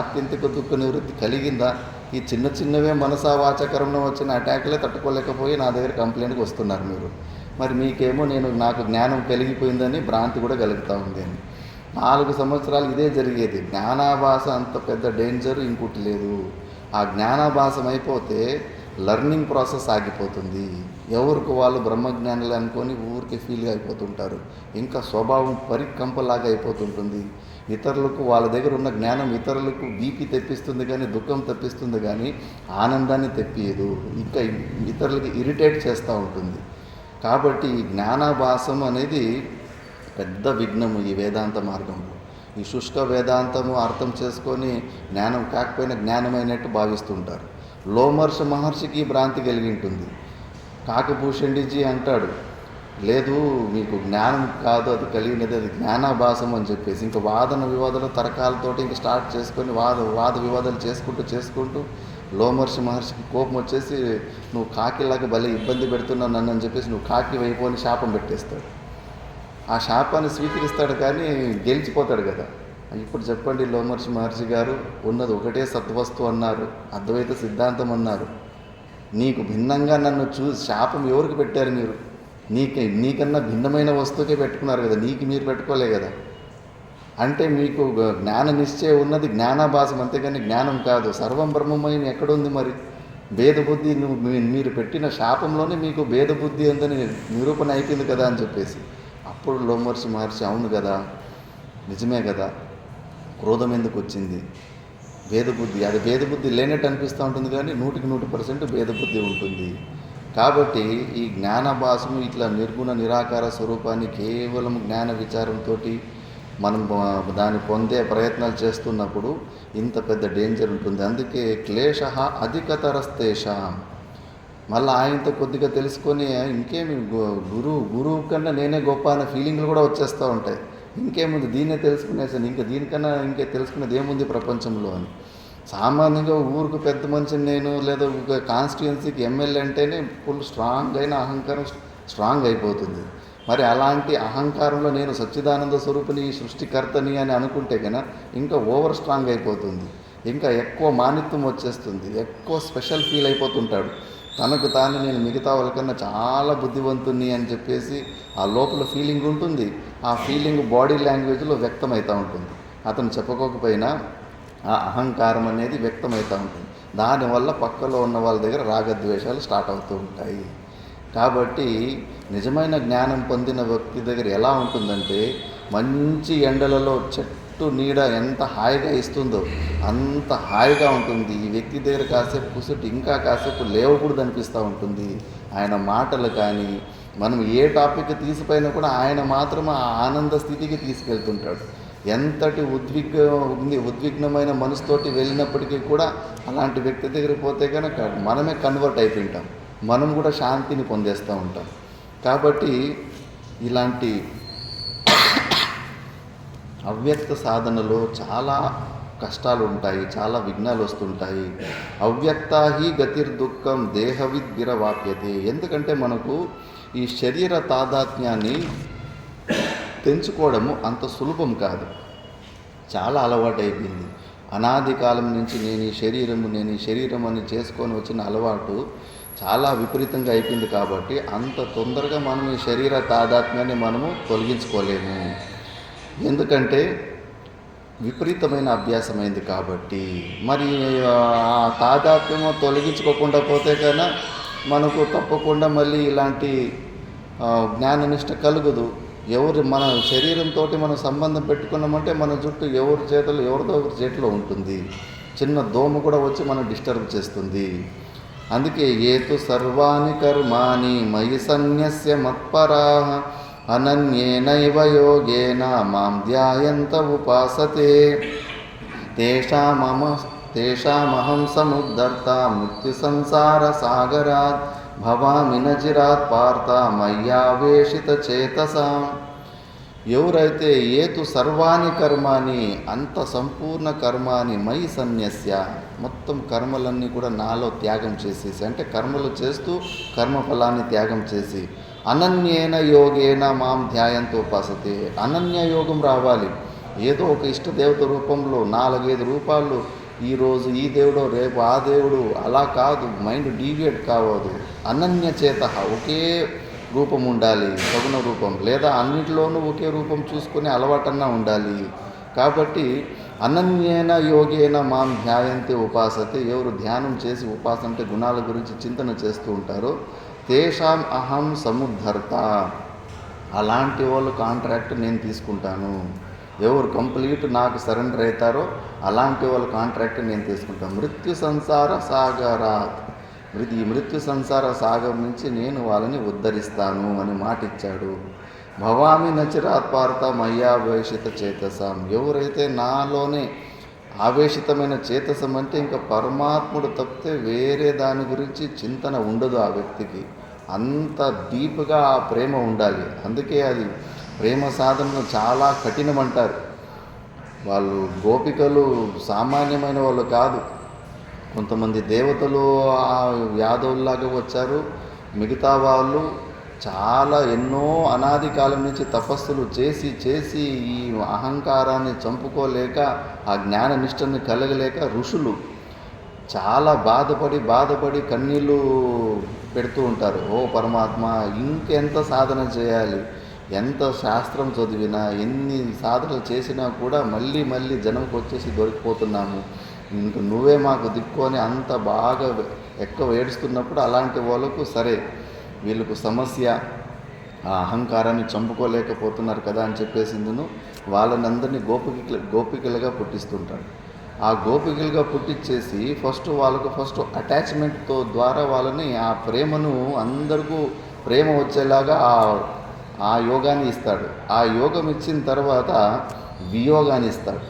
ఆత్యంతిక దుఃఖ నివృత్తి కలిగిందా? ఈ చిన్న చిన్నవే మనసా వాచకరంలో వచ్చిన అటాక్లే తట్టుకోలేకపోయి నా దగ్గర కంప్లైంట్కి వస్తున్నారు మీరు. మరి మీకేమో నాకు జ్ఞానం కలిగిపోయిందని భ్రాంతి కూడా కలుగుతూ ఉంది అని. 4 సంవత్సరాలు ఇదే జరిగేది. జ్ఞానాభాస అంత పెద్ద డేంజర్ ఇంకోటి లేదు. ఆ జ్ఞానాభాసం అయిపోతే లర్నింగ్ ప్రాసెస్ ఆగిపోతుంది. ఎవరికి వాళ్ళు బ్రహ్మజ్ఞానులు అనుకొని ఊరికి ఫీల్గా అయిపోతుంటారు. ఇంకా స్వభావం పరికంపలాగా అయిపోతుంటుంది. ఇతరులకు వాళ్ళ దగ్గర ఉన్న జ్ఞానం ఇతరులకు బీపీ తెప్పిస్తుంది కానీ దుఃఖం తెప్పిస్తుంది కానీ ఆనందాన్ని తెప్పియదు. ఇంకా ఇతరులకి ఇరిటేట్ చేస్తూ ఉంటుంది. కాబట్టి ఈ జ్ఞానాభాసం అనేది పెద్ద విఘ్నము ఈ వేదాంత మార్గంలో. ఈ శుష్క వేదాంతము అర్థం చేసుకొని జ్ఞానం కాకపోయినా జ్ఞానమైనట్టు భావిస్తుంటారు. లోమర్ష మహర్షికి భ్రాంతి కలిగి ఉంటుంది. కాకభూషణిజీ అంటాడు, లేదు మీకు జ్ఞానం కాదు అది కలిగినది, అది జ్ఞానాభాసం అని చెప్పేసి. ఇంకా వాదన వివాదాలు తరకాలతోటి ఇంకా స్టార్ట్ చేసుకొని వాద వివాదాలు చేసుకుంటూ లోమర్షి మహర్షికి కోపం వచ్చేసి నువ్వు కాకిలాగా భలే ఇబ్బంది పెడుతున్నావు నన్ను అని చెప్పేసి నువ్వు కాకి వైపు అని శాపం పెట్టేస్తాడు. ఆ శాపాన్ని స్వీకరిస్తాడు కానీ గెలిచిపోతాడు కదా. ఇప్పుడు చెప్పండి, లోమర్షి మహర్షి గారు ఉన్నది ఒకటే సత్వస్తు అన్నారు, అద్వైత సిద్ధాంతం అన్నారు. నీకు భిన్నంగా నన్ను శాపం ఎవరికి పెట్టారు మీరు? నీకన్నా భిన్నమైన వస్తువుకే పెట్టుకున్నారు కదా, మీరు పెట్టుకోలే కదా. అంటే మీకు జ్ఞాన నిశ్చయం ఉన్నది జ్ఞానాభాసం, అంతేగాని జ్ఞానం కాదు. సర్వం బ్రహ్మమయం ఎక్కడుంది మరి? భేదబుద్ధి మీరు పెట్టిన శాపంలోనే మీకు భేదబుద్ధి ఉందని నిరూపణ అయిపోయింది కదా అని చెప్పేసి. అప్పుడు లోమర్షి మహర్షి అవును కదా, నిజమే కదా, క్రోధం ఎందుకు వచ్చింది? భేదబుద్ధి, అది భేదబుద్ధి లేనట్టు అనిపిస్తూ ఉంటుంది కానీ 100% భేదబుద్ధి ఉంటుంది. కాబట్టి ఈ జ్ఞానభాసము ఇట్లా నిర్గుణ నిరాకార స్వరూపాన్ని కేవలం జ్ఞాన విచారంతో మనం దాన్ని పొందే ప్రయత్నాలు చేస్తున్నప్పుడు ఇంత పెద్ద డేంజర్ ఉంటుంది. అందుకే క్లేశ అధికతరస్తేషాం. మళ్ళీ ఆయనతో కొద్దిగా తెలుసుకొని ఇంకేమి గురువు కన్నా నేనే గొప్ప అనే ఫీలింగ్లు కూడా వచ్చేస్తూ ఉంటాయి. ఇంకేముంది దీన్నే తెలుసుకునేసాను, ఇంకా దీనికన్నా ఇంకే తెలుసుకునేది ఏముంది ప్రపంచంలో అని. సామాన్యంగా ఊరికి పెద్ద మనిషిని నేను, లేదా ఒక కాన్స్టిట్యుయెన్సీకి ఎమ్మెల్యే అంటేనే ఫుల్ స్ట్రాంగ్ అయిన అహంకారం స్ట్రాంగ్ అయిపోతుంది. మరి అలాంటి అహంకారంలో నేను సచ్చిదానంద స్వరూపిని, సృష్టికర్తని అని అనుకుంటే కనుక ఇంకా ఓవర్ స్ట్రాంగ్ అయిపోతుంది. ఇంకా ఎక్కువ మానిత్వం వచ్చేస్తుంది, ఎక్కువ స్పెషల్ ఫీల్ అయిపోతుంటాడు. తనకు తాను నేను మిగతా వాళ్ళకన్నా చాలా బుద్ధివంతుని అని చెప్పేసి ఆ లోపల ఫీలింగ్ ఉంటుంది. ఆ ఫీలింగ్ బాడీ లాంగ్వేజ్లో వ్యక్తమవుతూ ఉంటుంది. అతను చెప్పుకోకపోయినా ఆ అహంకారం అనేది వ్యక్తమవుతూ ఉంటుంది. దానివల్ల పక్కలో ఉన్న వాళ్ళ దగ్గర రాగద్వేషాలు స్టార్ట్ అవుతూ ఉంటాయి. కాబట్టి నిజమైన జ్ఞానం పొందిన వ్యక్తి దగ్గర ఎలా ఉంటుందంటే మంచి ఎండలలో చుట్టూ నీడ ఎంత హాయిగా ఇస్తుందో అంత హాయిగా ఉంటుంది. ఈ వ్యక్తి దగ్గర కాసేపు కూర్చుంటే ఇంకా కాసేపు లేవకూడదు అనిపిస్తూ ఉంటుంది. ఆయన మాటలు కానీ, మనం ఏ టాపిక్ తీసిపోయినా కూడా ఆయన మాత్రం ఆ ఆనంద స్థితికి తీసుకెళ్తుంటాడు. ఎంతటి ఉద్విగ్నమైన మనసుతోటి వెళ్ళినప్పటికీ కూడా అలాంటి వ్యక్తి దగ్గరికి పోతే కనుక మనమే కన్వర్ట్ అయిపోయింటాం, మనం కూడా శాంతిని పొందేస్తూ ఉంటాం. కాబట్టి ఇలాంటి అవ్యక్త సాధనలో చాలా కష్టాలు ఉంటాయి, చాలా విఘ్నాలు వస్తుంటాయి. అవ్యక్తాహి గతిర్దుఃఖం దేహవిద్విరవాప్యతే. ఎందుకంటే మనకు ఈ శరీర తాదాత్మ్యాన్ని తెంచుకోవడము అంత సులభం కాదు, చాలా అలవాటు అయిపోయింది. అనాది కాలం నుంచి నేను ఈ శరీరం అని చేసుకొని వచ్చిన అలవాటు చాలా విపరీతంగా అయిపోయింది. కాబట్టి అంత తొందరగా మనం ఈ శరీర తాదాత్మ్యాన్ని మనము తొలగించుకోలేము. ఎందుకంటే విపరీతమైన అభ్యాసమైంది కాబట్టి. మరి ఆ తాదాత్మ్యము తొలగించుకోకుండా పోతే కన్నా మనకు తప్పకుండా మళ్ళీ ఇలాంటి జ్ఞాననిష్ట కలుగదు. మన శరీరంతో మనం సంబంధం పెట్టుకున్నామంటే మన జుట్టు ఎవరిదో ఒకరి చేతిలో ఉంటుంది. చిన్న దోమ కూడా వచ్చి మనం డిస్టర్బ్ చేస్తుంది. అందుకే ఏతు సర్వాణి కర్మాణి మయి సన్యస్య మత్పరాః అనన్యేనైవ యోగేన మాం ధ్యాయంత ఉపాసతే తేషామహం సముద్ధర్త మృత్యు సంసార సాగరాత్ భవామి నచిరాత్ పార్థ మయ్యావేశిత చేతసాం. ఎవరైతే ఏతు సర్వాణి కర్మాని, అంత సంపూర్ణ కర్మాని మయి సన్యస్య, మొత్తం కర్మలన్నీ కూడా నాలో త్యాగం చేసేసి, అంటే కర్మలు చేస్తూ కర్మఫలాన్ని త్యాగం చేసి, అనన్యేన యోగేన మాం ధ్యాయంతో ఉపాసతే. అనన్య యోగం రావాలి. ఏదో ఒక ఇష్టదేవత రూపంలో 4-5 రూపాలు, ఈరోజు ఈ దేవుడు రేపు ఆ దేవుడు, అలా కాదు. మైండ్ డీవియేట్ కావద్దు. అనన్య చేత ఒకే రూపం ఉండాలి, సగుణ రూపం, లేదా అన్నిటిలోనూ ఒకే రూపం చూసుకునే అలవాటన్నా ఉండాలి. కాబట్టి అనన్యేన యోగేన మాం ధ్యాయంతే ఉపాసతే. ఎవరు ధ్యానం చేసి ఉపాసన అంటే గుణాల గురించి చింతన చేస్తూ ఉంటారో తేషాం అహం సముద్ధర్త, అలాంటి వాళ్ళు కాంట్రాక్ట్ నేను తీసుకుంటాను. ఎవరు కంప్లీట్ నాకు సరెండర్ అవుతారో అలాంటి వాళ్ళ కాంట్రాక్ట్ నేను తీసుకుంటాను. మృత్యు సంసార సాగరాత్, ఈ మృత్యు సంసార సాగర్ నుంచి నేను వాళ్ళని ఉద్ధరిస్తాను అని మాట ఇచ్చాడు. భవామి నచిరాత్ పార్థ మయ్యావేశిత చేతసాం. ఎవరైతే నాలోనే ఆవేశితమైన చేతసం అంటే ఇంకా పరమాత్ముడు తప్పితే వేరే దాని గురించి చింతన ఉండదు ఆ వ్యక్తికి. అంత డీప్గా ఆ ప్రేమ ఉండాలి. అందుకే అది ప్రేమ సాధనను చాలా కఠినమంటారు. వాళ్ళు గోపికలు సామాన్యమైన వాళ్ళు కాదు. కొంతమంది దేవతలు ఆ యాదవుల్లాగా వచ్చారు. మిగతా వాళ్ళు చాలా ఎన్నో అనాది కాలం నుంచి తపస్సులు చేసి ఈ అహంకారాన్ని చంపుకోలేక, ఆ జ్ఞాన నిష్టని కలగలేక ఋషులు చాలా బాధపడి కన్నీళ్ళు పెడుతూ ఉంటారు. ఓ పరమాత్మ, ఇంకెంత సాధన చేయాలి, ఎంత శాస్త్రం చదివినా, ఎన్ని సాధనలు చేసినా కూడా మళ్ళీ జనంకి వచ్చేసి దొరికిపోతున్నాము, ఇంక నువ్వే మాకు దిక్కు అని అంత బాగా ఎక్కువ ఏడుస్తున్నప్పుడు అలాంటి వాళ్ళకు సరే వీళ్ళకు సమస్య, ఆ అహంకారాన్ని చంపుకోలేకపోతున్నారు కదా అని చెప్పేసిందును వాళ్ళని అందరినీ గోపికలుగా పుట్టిస్తుంటాడు. ఆ గోపికలుగా పుట్టించేసి ఫస్ట్ అటాచ్మెంట్తో ద్వారా వాళ్ళని ఆ ప్రేమను అందరికీ ప్రేమ వచ్చేలాగా ఆ యోగాన్ని ఇస్తాడు. ఆ యోగం ఇచ్చిన తర్వాత వియోగాన్ని ఇస్తాడు.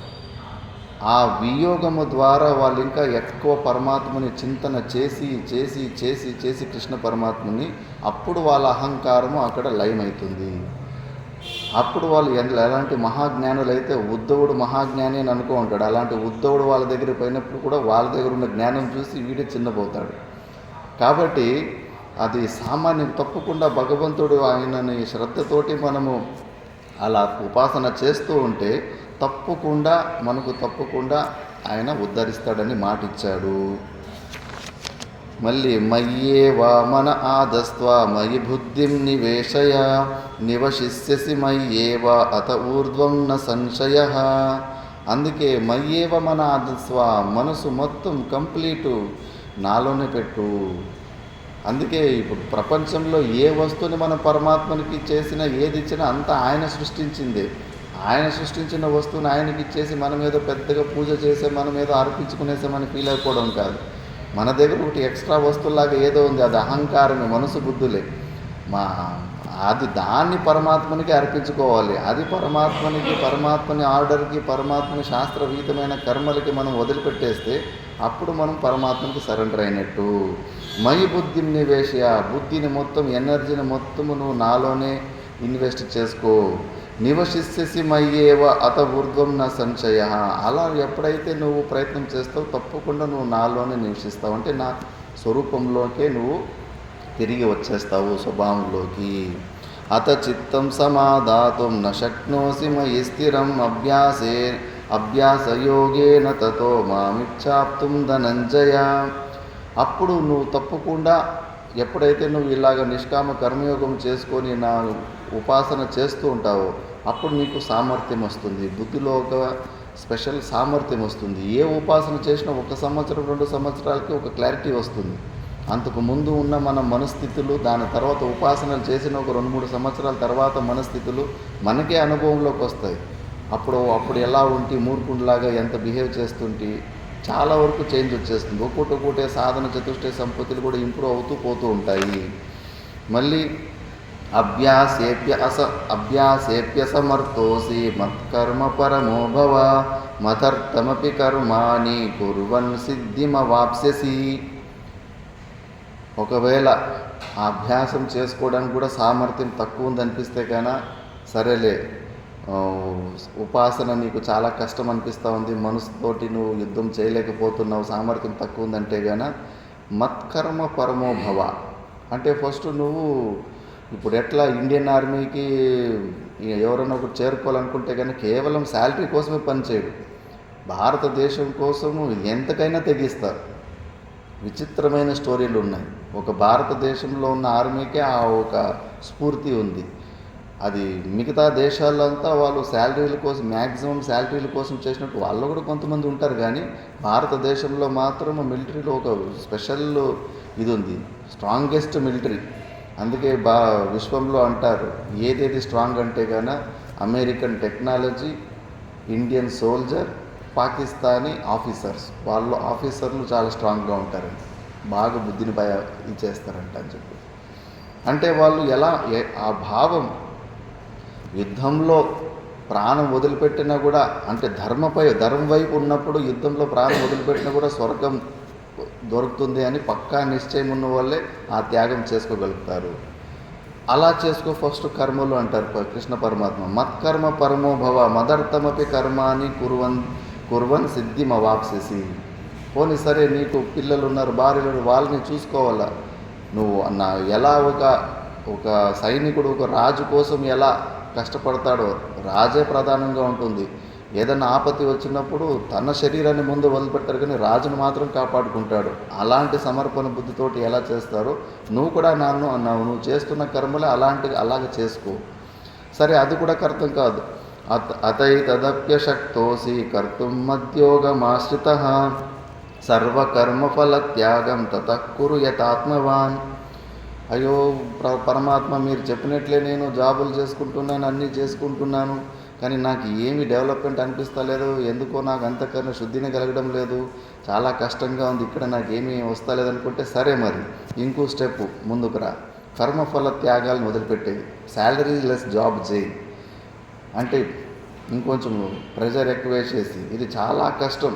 ఆ వియోగము ద్వారా వాళ్ళు ఇంకా ఎక్కువ పరమాత్మని చింతన చేసి కృష్ణ పరమాత్మని, అప్పుడు వాళ్ళ అహంకారము అక్కడ లయమవుతుంది. అప్పుడు వాళ్ళు ఎలాంటి మహాజ్ఞానులు అయితే, ఉద్ధవుడు మహాజ్ఞాని అని అనుకో ఉంటాడు. అలాంటి ఉద్ధవుడు వాళ్ళ దగ్గర పోయినప్పుడు కూడా వాళ్ళ దగ్గర ఉన్న జ్ఞానం చూసి వీడే చిన్నపోతాడు. కాబట్టి అది సామాన్యం. తప్పకుండా భగవంతుడు ఆయనని శ్రద్ధతోటి మనము అలా ఉపాసన చేస్తూ ఉంటే తప్పకుండా ఆయన ఉద్ధరిస్తాడని మాట ఇచ్చాడు. మళ్ళీ మయ్యేవా మన ఆదస్త్వ మయి బుద్ధిం నివేశయ నివశిష్యసి మయ్యేవా అత ఊర్ధ్వం న సంశయ. అందుకే మయ్యేవ మన ఆదస్వ, మనసు మొత్తం కంప్లీటు నాలోనే పెట్టు. అందుకే ఇప్పుడు ప్రపంచంలో ఏ వస్తువుని మనం పరమాత్మనికి చేసినా ఏది ఇచ్చినా అంతా ఆయన సృష్టించిందే. ఆయన సృష్టించిన వస్తువుని ఆయనకి ఇచ్చేసి మనం ఏదో పెద్దగా పూజ చేసే మనం ఏదో అర్పించుకునేసామని ఫీల్ అయిపోవడం కాదు. మన దగ్గర ఒకటి ఎక్స్ట్రా వస్తువులాగా ఏదో ఉంది, అది అహంకారమే, మనసు బుద్ధులే. మా అది దాన్ని పరమాత్మనికి అర్పించుకోవాలి. అది పరమాత్మని ఆర్డర్కి, పరమాత్మని శాస్త్రవీతమైన కర్మలకి మనం వదిలిపెట్టేస్తే అప్పుడు మనం పరమాత్మకి సరెండర్ అయినట్టు. మయి బుద్ధిం నివేశయ, బుద్ధిని మొత్తం, ఎనర్జీని మొత్తము నువ్వు నాలోనే ఇన్వెస్ట్ చేసుకో. నివశిస్యసి మయ్యేవ అత ఊర్ధ్వం న సంశయ. అలా ఎప్పుడైతే నువ్వు ప్రయత్నం చేస్తావు తప్పకుండా నువ్వు నాలోనే నివసిస్తావు, అంటే నా స్వరూపంలోకే నువ్వు తిరిగి వచ్చేస్తావు, స్వభావంలోకి. అత చిత్తం సమాధాతుం న శక్నోసి మయి స్థిరం అభ్యాసయోగేన తతో మామిచ్చాప్తుం ధనంజయ. అప్పుడు నువ్వు తప్పకుండా ఎప్పుడైతే నువ్వు ఇలాగ నిష్కామ కర్మయోగం చేసుకొని నా ఉపాసన చేస్తూ ఉంటావో అప్పుడు నీకు సామర్థ్యం వస్తుంది, బుద్ధిలో ఒక స్పెషల్ సామర్థ్యం వస్తుంది. ఏ ఉపాసన చేసినా 1 సంవత్సరం 2 సంవత్సరాలకి ఒక క్లారిటీ వస్తుంది. అంతకు ముందు ఉన్న మన మనస్థితులు, దాని తర్వాత ఉపాసనలు చేసిన ఒక 2-3 సంవత్సరాల తర్వాత మనస్థితులు మనకే అనుభవంలోకి వస్తాయి. అప్పుడు ఎలా ఉంటే మూర్ఖుడిలాగా ఎంత బిహేవ్ చేస్తుంటే చాలా వరకు చేంజ్ వచ్చేస్తుంది. ఒక్కొక్కటే సాధన చతుష్టయ సంపత్తులు కూడా ఇంప్రూవ్ అవుతూ పోతూ ఉంటాయి. మళ్ళీ అభ్యాసేప్య సమర్థోసి మత్కర్మ పరమో భవ మదర్థమపి కర్మాణి కుర్వన్ సిద్ధిమవాప్స్యసి. ఒకవేళ ఆ అభ్యాసం చేసుకోవడానికి కూడా సామర్థ్యం తక్కువ ఉందనిపిస్తే కన్నా సరేలే, ఉపాసన నీకు చాలా కష్టం అనిపిస్తూ ఉంది, మనసుతోటి నువ్వు యుద్ధం చేయలేకపోతున్నావు, సామర్థ్యం తక్కువ ఉందంటే గాన మత్కర్మ పరమో భవ. అంటే ఫస్ట్ నువ్వు ఇప్పుడు ఎట్లా ఇండియన్ ఆర్మీకి ఎవరైనా ఒకటి చేరుకోవాలనుకుంటే కానీ కేవలం శాలరీ కోసమే పనిచేయడు, భారతదేశం కోసము ఎంతకైనా తెగిస్తారు. విచిత్రమైన స్టోరీలు ఉన్నాయి. ఒక భారతదేశంలో ఉన్న ఆర్మీకే ఆ ఒక స్ఫూర్తి ఉంది. అది మిగతా దేశాలంతా వాళ్ళు శాలరీల కోసం, మ్యాక్సిమం శాలరీల కోసం చేసినట్టు వాళ్ళు కూడా కొంతమంది ఉంటారు, కానీ భారతదేశంలో మాత్రం మిలిటరీలో ఒక స్పెషల్ ఇది ఉంది, స్ట్రాంగెస్ట్ మిలిటరీ. అందుకే విశ్వంలో అంటారు ఏదేది స్ట్రాంగ్ అంటే కానీ American technology, Indian soldier, Pakistani officers, వాళ్ళు ఆఫీసర్లు చాలా స్ట్రాంగ్గా ఉంటారండి, బాగా బుద్ధిని ఇచ్చేస్తారంట అని చెప్పి. అంటే వాళ్ళు ఎలా ఆ భావం యుద్ధంలో ప్రాణం వదిలిపెట్టినా కూడా, అంటే ధర్మం వైపు ఉన్నప్పుడు యుద్ధంలో ప్రాణం వదిలిపెట్టినా కూడా స్వర్గం దొరుకుతుంది అని పక్కా నిశ్చయం ఉన్న వాళ్ళే ఆ త్యాగం చేసుకోగలుగుతారు. అలా చేసుకో ఫస్ట్ కర్మలు అంటారు కృష్ణ పరమాత్మ. మత్కర్మ పరమో భవ మదర్థమపి కర్మాని కుర్వన్ సిద్ధిమవాప్స్యసి. పోనీ సరే నీకు పిల్లలు ఉన్నారు, భార్యలు, వాళ్ళని చూసుకోవాలా. నువ్వు ఎలా ఒక సైనికుడు ఒక రాజు కోసం ఎలా కష్టపడతాడో, రాజే ప్రధానంగా ఉంటుంది. ఏదైనా ఆపత్తి వచ్చినప్పుడు తన శరీరాన్ని ముందు వదిలిపెట్టారు కానీ రాజును మాత్రం కాపాడుకుంటాడు. అలాంటి సమర్పణ బుద్ధితోటి ఎలా చేస్తారో నువ్వు కూడా నువ్వు చేస్తున్న కర్మలే అలాగే చేసుకో. సరే, అది కూడా కర్తం కాదు. అతైతదప్యశక్తోసి కర్తుం మద్యోగమాశ్రితః సర్వకర్మఫల త్యాగం తతః కురు యతాత్మవాన్. అయ్యో పరమాత్మ, మీరు చెప్పినట్లే నేను జాబులు చేసుకుంటున్నాను, అన్నీ చేసుకుంటున్నాను, కానీ నాకు ఏమి డెవలప్మెంట్ అనిపిస్తలేదు, ఎందుకో నాకు అంతకన్నా శుద్ధిని కలగడం లేదు, చాలా కష్టంగా ఉంది, ఇక్కడ నాకు ఏమీ వస్తలేదు అనుకుంటే సరే, మరి ఇంకో స్టెప్ ముందుకు రా, కర్మఫల త్యాగాలను వదిలిపెట్టేది, శాలరీ లెస్ జాబ్ చేయి. అంటే ఇంకొంచెం ప్రెజర్ ఎక్కువ వేసేసి, ఇది చాలా కష్టం.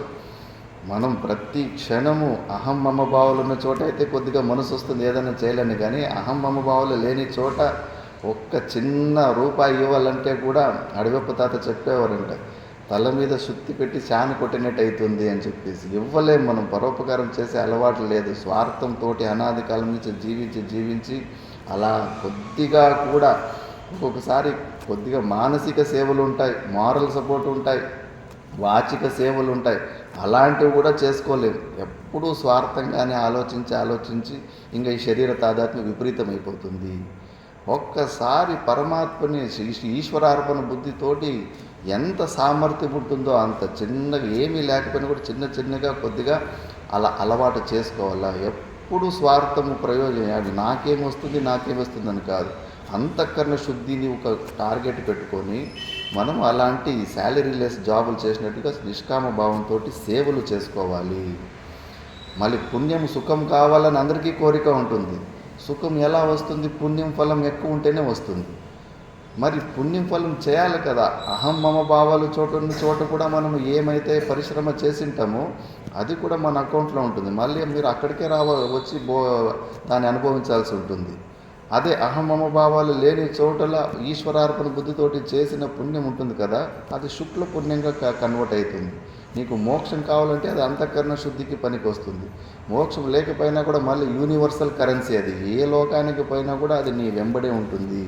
మనం ప్రతి క్షణము అహం మమ భావాలు ఉన్న చోట అయితే కొద్దిగా మనసు వస్తుంది ఏదైనా చేయాలని, కానీ అహం మమ భావాలు లేని చోట ఒక్క చిన్న రూపాయి ఇవ్వాలంటే కూడా అడవప్ప తాత చెప్పేవారంట, తల మీద సుత్తి పెట్టి చాని కొట్టినట్టు అవుతుంది అని చెప్పేసి. ఇవ్వలేము మనం, పరోపకారం చేసే అలవాటు లేదు. స్వార్థంతో అనాది కాలం నుంచి జీవించి అలా కొద్దిగా కూడా ఒక్కొక్కసారి కొద్దిగా మానసిక సేవలు ఉంటాయి, మారల్ సపోర్ట్ ఉంటాయి, వాచిక సేవలు ఉంటాయి, అలాంటివి కూడా చేసుకోలేము. ఎప్పుడూ స్వార్థంగానే ఆలోచించి ఇంకా ఈ శరీర తాదాత్మ్యం విపరీతమైపోతుంది. ఒక్కసారి పరమాత్మని ఈశ్వరార్పణ బుద్ధితోటి ఎంత సామర్థ్యం ఉంటుందో అంత చిన్నగా, ఏమీ లేకపోయినా కూడా చిన్నగా కొద్దిగా అలా అలవాటు చేసుకోవాలా. ఎప్పుడు స్వార్థము ప్రయోజనం, అది నాకేమొస్తుంది అని కాదు, అంతఃకరణ శుద్ధిని ఒక టార్గెట్ పెట్టుకొని మనం అలాంటి శాలరీలెస్ జాబులు చేసినట్టుగా నిష్కామ భావంతో సేవలు చేసుకోవాలి. మళ్ళీ పుణ్యం సుఖం కావాలని అందరికీ కోరిక ఉంటుంది. సుఖం ఎలా వస్తుంది? పుణ్యం ఫలం ఎక్కువ ఉంటేనే వస్తుంది. మరి పుణ్యం ఫలం చేయాలి కదా. అహం మమ భావాలు చోట కూడా మనం ఏమైతే పరిశ్రమ చేసింటామో అది కూడా మన అకౌంట్లో ఉంటుంది. మళ్ళీ మీరు అక్కడికే వచ్చి దాన్ని అనుభవించాల్సి ఉంటుంది. అదే అహం మమ భావాలు లేని చోటల ఈశ్వరార్పణ బుద్ధితోటి చేసిన పుణ్యం ఉంటుంది కదా, అది శుక్ల పుణ్యంగా కన్వర్ట్ అవుతుంది. నీకు మోక్షం కావాలంటే అది అంతఃకరణ శుద్ధికి పనికి వస్తుంది. మోక్షం లేకపోయినా కూడా మళ్ళీ యూనివర్సల్ కరెన్సీ, అది ఏ లోకానికి పోయినా కూడా అది నీ వెంబడే ఉంటుంది.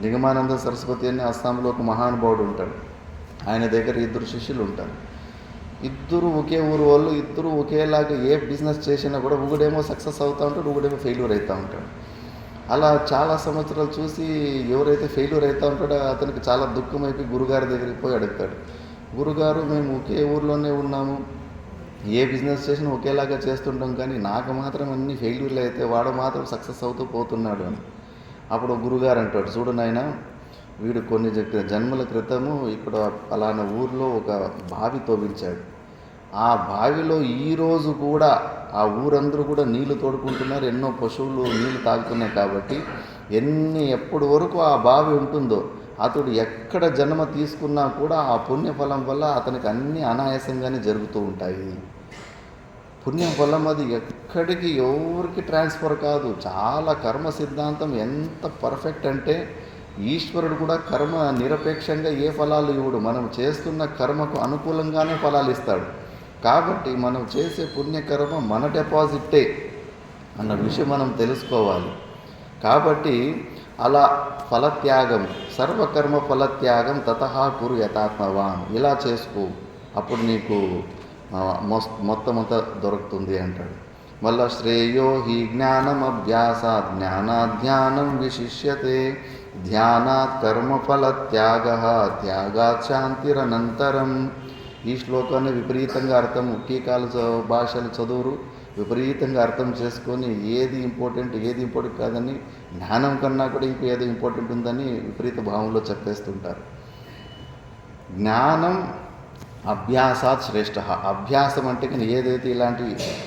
నిగమానంద సరస్వతి అని అస్సాంలో ఒక మహానుభావుడు ఉంటాడు. ఆయన దగ్గర 2 శిష్యులు ఉంటారు. ఇద్దరు ఒకే ఊరు వాళ్ళు, ఇద్దరు ఒకేలాగా ఏ బిజినెస్ చేసినా కూడా ఒకడేమో సక్సెస్ అవుతూ ఉంటాడు, ఒకడేమో ఫెయిల్యూర్ అవుతూ ఉంటాడు. అలా చాలా సంవత్సరాలు చూసి ఎవరైతే ఫెయిల్యూర్ అవుతూ ఉంటాడో అతనికి చాలా దుఃఖం అయిపోయి గురుగారి దగ్గరికి పోయి అడుగుతాడు. గురుగారు, మేము ఒకే ఊర్లోనే ఉన్నాము, ఏ బిజినెస్ చేసినా ఒకేలాగా చేస్తుంటాం, కానీ నాకు మాత్రం అన్ని ఫెయిల్యూర్లు అయితే వాడు మాత్రం సక్సెస్ అవుతూ పోతున్నాడు అని. అప్పుడు గురుగారు అంటాడు, చూడు నాయనా, వీడు కొన్ని జన్మల క్రితము ఇక్కడ అలానా ఊర్లో ఒక బావి తవ్వించాడు. ఆ బావిలో ఈరోజు కూడా ఆ ఊరందరూ కూడా నీళ్లు తోడుకుంటున్నారు, ఎన్నో పశువులు నీళ్లు తాగుతున్నాయి. కాబట్టి ఎప్పటి వరకు ఆ బావి ఉంటుందో అతడు ఎక్కడ జన్మ తీసుకున్నా కూడా ఆ పుణ్యఫలం వల్ల అతనికి అన్నీ అనాయాసంగానే జరుగుతూ ఉంటాయి. పుణ్యం ఫలం అది ఎక్కడికి ఎవరికి ట్రాన్స్ఫర్ కాదు. చాలా కర్మ సిద్ధాంతం ఎంత పర్ఫెక్ట్ అంటే ఈశ్వరుడు కూడా కర్మ నిరపేక్షంగా ఏ ఫలాలు ఇవ్వడు. మనం చేస్తున్న కర్మకు అనుకూలంగానే ఫలాలు ఇస్తాడు. కాబట్టి మనం చేసే పుణ్యకర్మ మన డిపాజిట్టే అన్న విషయం మనం తెలుసుకోవాలి. కాబట్టి అలా ఫలత్యాగం, సర్వకర్మ ఫలత్యాగం తతః కురు యథాత్మవాన్, ఇలా చేసుకో, అప్పుడు నీకు మొత్తమంతా దొరుకుతుంది అంటాడు. మళ్ళా శ్రేయో హి జ్ఞానం అభ్యాసాత్ జ్ఞానాధ్యానం విశిష్యతే ధ్యానాత్ కర్మఫల త్యాగ త్యాగాత్ శాంతిరనంతరం. ఈ శ్లోకాన్ని విపరీతంగా అర్థం, టీకాలు భాషలు చదువురు విపరీతంగా అర్థం చేసుకొని ఏది ఇంపార్టెంట్ కాదని, జ్ఞానం కన్నా కూడా ఇంకో ఏదో ఇంపార్టెంట్ ఉందని విపరీత భావంలో చెప్పేస్తుంటారు. జ్ఞానం అభ్యాసాత్ శ్రేష్ఠ. అభ్యాసం అంటే కానీ ఏదైతే ఇలాంటి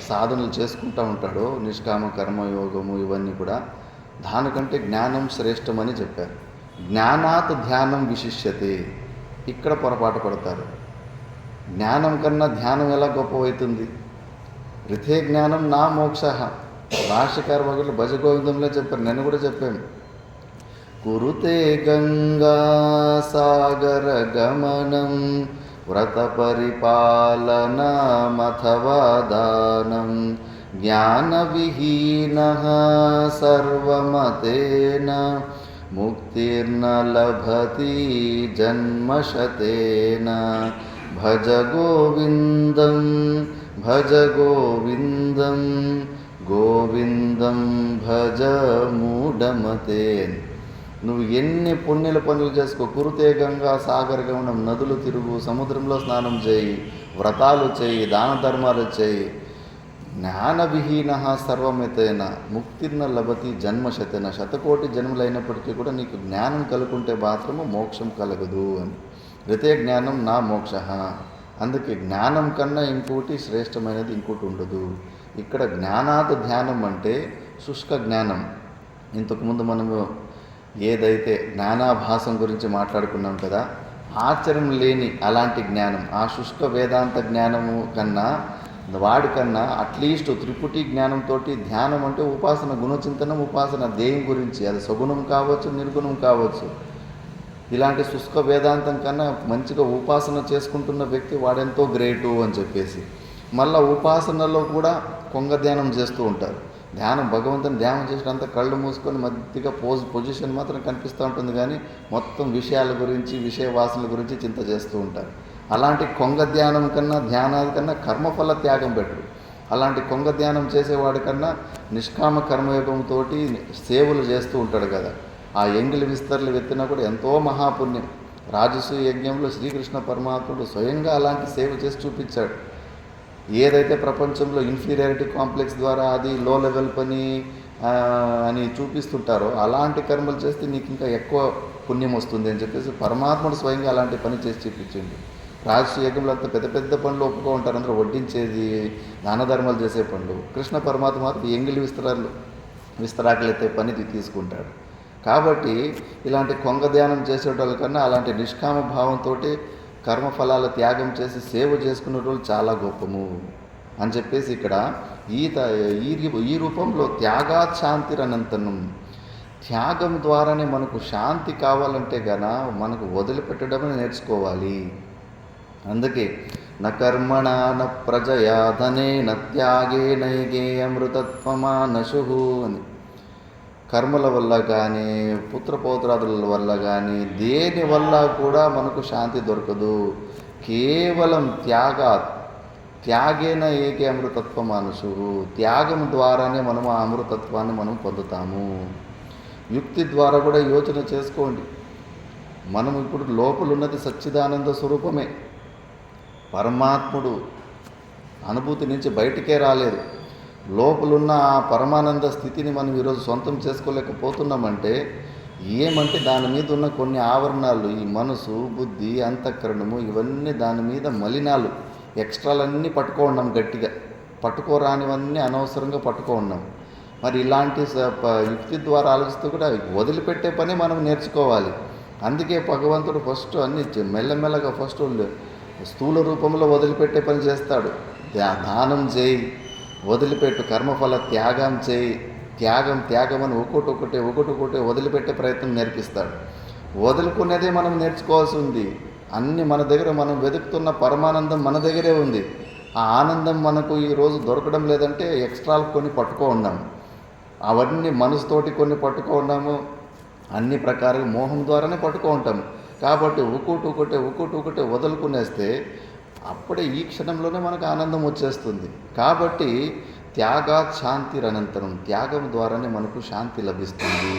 సాధనలు చేసుకుంటూ ఉంటాడో నిష్కామ కర్మయోగము ఇవన్నీ కూడా, దానికంటే జ్ఞానం శ్రేష్టమని చెప్పారు. జ్ఞానాత్ ధ్యానం విశిష్యతే. ఇక్కడ పొరపాటు పడతారు. జ్ఞానం కన్నా ధ్యానం ఎలా గొప్పవైతుంది? రిథే జ్ఞానం నా మోక్ష. భాష్యకార వగలు భజగోవిందంలో చెప్పారు, నేను కూడా చెప్పాను. కురుతే గంగా సాగర గమనం వ్రత పరిపాలనమథవా దానం జ్ఞాన విహీన సర్వమతేన ముక్తిర్న లభతి జన్మశతేన భజ గోవిందం గోవిందం భజ మూఢమతే. నువ్వు ఎన్ని పుణ్యుల పనులు చేసుకో, కురుతే గంగా సాగర గమనం, నదులు తిరుగు, సముద్రంలో స్నానం చేయి, వ్రతాలు చేయి, దాన ధర్మాలు చేయి, జ్ఞాన విహీన సర్వమితేన ముక్తిర్న లభతి జన్మశతేన. శతకోటి జన్మలైనప్పటికీ కూడా నీకు జ్ఞానం కలుగుంటే మాత్రము మోక్షం కలగదు అని. రితే జ్ఞానం నా మోక్ష. అందుకే జ్ఞానం కన్నా ఇంకోటి శ్రేష్టమైనది ఇంకోటి ఉండదు. ఇక్కడ జ్ఞానాత్ ధ్యానం అంటే శుష్క జ్ఞానం. ఇంతకుముందు మనము ఏదైతే జ్ఞానాభాసం గురించి మాట్లాడుకున్నాం కదా, ఆచరణ లేని అలాంటి జ్ఞానం, ఆ శుష్క వేదాంత జ్ఞానము కన్నా వాడికన్నా అట్లీస్ట్ త్రిపుటి జ్ఞానంతో ధ్యానం అంటే ఉపాసన, గుణచింతనం, ఉపాసన దేయం గురించి, అది సగుణం కావచ్చు, నిర్గుణం కావచ్చు. ఇలాంటి శుష్క వేదాంతం కన్నా మంచిగా ఉపాసన చేసుకుంటున్న వ్యక్తి వాడెంతో గ్రేటు అని చెప్పేసి, మళ్ళీ ఉపాసనలో కూడా కొంగ ధ్యానం చేస్తూ ఉంటారు. ధ్యానం భగవంతుని ధ్యానం చేసినంత కళ్ళు మూసుకొని మధ్యగా పొజిషన్ మాత్రం కనిపిస్తూ ఉంటుంది, కానీ మొత్తం విషయాల గురించి, విషయ వాసనల గురించి చింత చేస్తూ ఉంటారు. అలాంటి కొంగ ధ్యానం కన్నా, ధ్యానాల కన్నా కర్మఫల త్యాగం బెటరు. అలాంటి కొంగ ధ్యానం చేసేవాడి కన్నా నిష్కామ కర్మయోగంతో సేవలు చేస్తూ ఉంటాడు కదా, ఆ ఎంగిలి విస్తరలు ఎత్తినా కూడా ఎంతో మహాపుణ్యం. రాజసూయ యజ్ఞంలో శ్రీకృష్ణ పరమాత్ముడు స్వయంగా అలాంటి సేవ చేసి చూపించాడు. ఏదైతే ప్రపంచంలో ఇన్ఫీరియారిటీ కాంప్లెక్స్ ద్వారా అది లో లెవెల్ పని అని చూపిస్తుంటారో అలాంటి కర్మలు చేస్తే నీకు ఇంకా ఎక్కువ పుణ్యం వస్తుంది అని చెప్పేసి పరమాత్ముడు స్వయంగా అలాంటి పని చేసి చూపించిండు. రాజకీయంలో అంతా పెద్ద పెద్ద పనులు ఒప్పుకో ఉంటారు, అందరూ వడ్డించేది, దానధర్మాలు చేసే పనులు. కృష్ణ పరమాత్మ మాత్రం ఎంగిలి విస్తరాకులైతే పని తీసుకుంటాడు. కాబట్టి ఇలాంటి కొంగ ధ్యానం చేసేటోళ్ళ కన్నా అలాంటి నిష్కామ భావంతో కర్మఫలాల త్యాగం చేసి సేవ చేసుకునే వాళ్ళు చాలా గొప్పము అని చెప్పేసి ఇక్కడ ఈ రూపంలో త్యాగాత్ శాంతిరనంతనం, త్యాగం ద్వారానే మనకు శాంతి కావాలంటే గన మనకు వదిలిపెట్టడమే నేర్చుకోవాలి. అందుకే న కర్మణ న ప్రజయా ధనేన త్యాగే నైగే అమృతత్వమానశు అని. కర్మల వల్ల కానీ పుత్రపౌత్రాదుల వల్ల కానీ దేని వల్ల కూడా మనకు శాంతి దొరకదు. కేవలం త్యాగేన ఏకే అమృతత్వమానశు, త్యాగం ద్వారానే మనం ఆ అమృతత్వాన్ని మనం పొందుతాము. యుక్తి ద్వారా కూడా యోచన చేసుకోండి. మనం ఇప్పుడు లోపల ఉన్నది సచ్చిదానంద స్వరూపమే, పరమాత్ముడు అనుభూతి నుంచి బయటికే రాలేదు. లోపలున్న ఆ పరమానంద స్థితిని మనం ఈరోజు సొంతం చేసుకోలేకపోతున్నామంటే ఏమంటే దాని మీద ఉన్న కొన్ని ఆవరణాలు, ఈ మనసు, బుద్ధి, అంతఃకరణము, ఇవన్నీ దాని మీద మలినాలు, ఎక్స్ట్రాలన్నీ పట్టుకోన్నాం, గట్టిగా పట్టుకోరానివన్నీ అనవసరంగా పట్టుకోన్నాం. మరి ఇలాంటి యుక్తి ద్వారా ఆలోచిస్తూ కూడా వదిలిపెట్టే పని మనం నేర్చుకోవాలి. అందుకే భగవంతుడు ఫస్ట్ అన్ని మెల్లమెల్లగా ఫస్ట్ స్థూల రూపంలో వదిలిపెట్టే పని చేస్తాడు. దానం చేయి, వదిలిపెట్టు, కర్మఫల త్యాగం చేయి, త్యాగం అని ఒకటి వదిలిపెట్టే ప్రయత్నం నేర్పిస్తాడు. వదులుకునేదే మనం నేర్చుకోవాల్సి ఉంది. అన్నీ మన దగ్గర, మనం వెతుకుతున్న పరమానందం మన దగ్గరే ఉంది. ఆ ఆనందం మనకు ఈరోజు దొరకడం లేదంటే ఎక్స్ట్రాలు కొన్ని పట్టుకో ఉన్నాము, అవన్నీ మనసుతోటి కొన్ని పట్టుకో ఉన్నాము, అన్ని ప్రకారంగా మోహం ద్వారానే పట్టుకో ఉంటాము. కాబట్టి ఒకటి వదులుకునేస్తే అప్పుడే ఈ క్షణంలోనే మనకు ఆనందం వచ్చేస్తుంది. కాబట్టి త్యాగాత్ శాంతిరనంతరం, త్యాగం ద్వారానే మనకు శాంతి లభిస్తుంది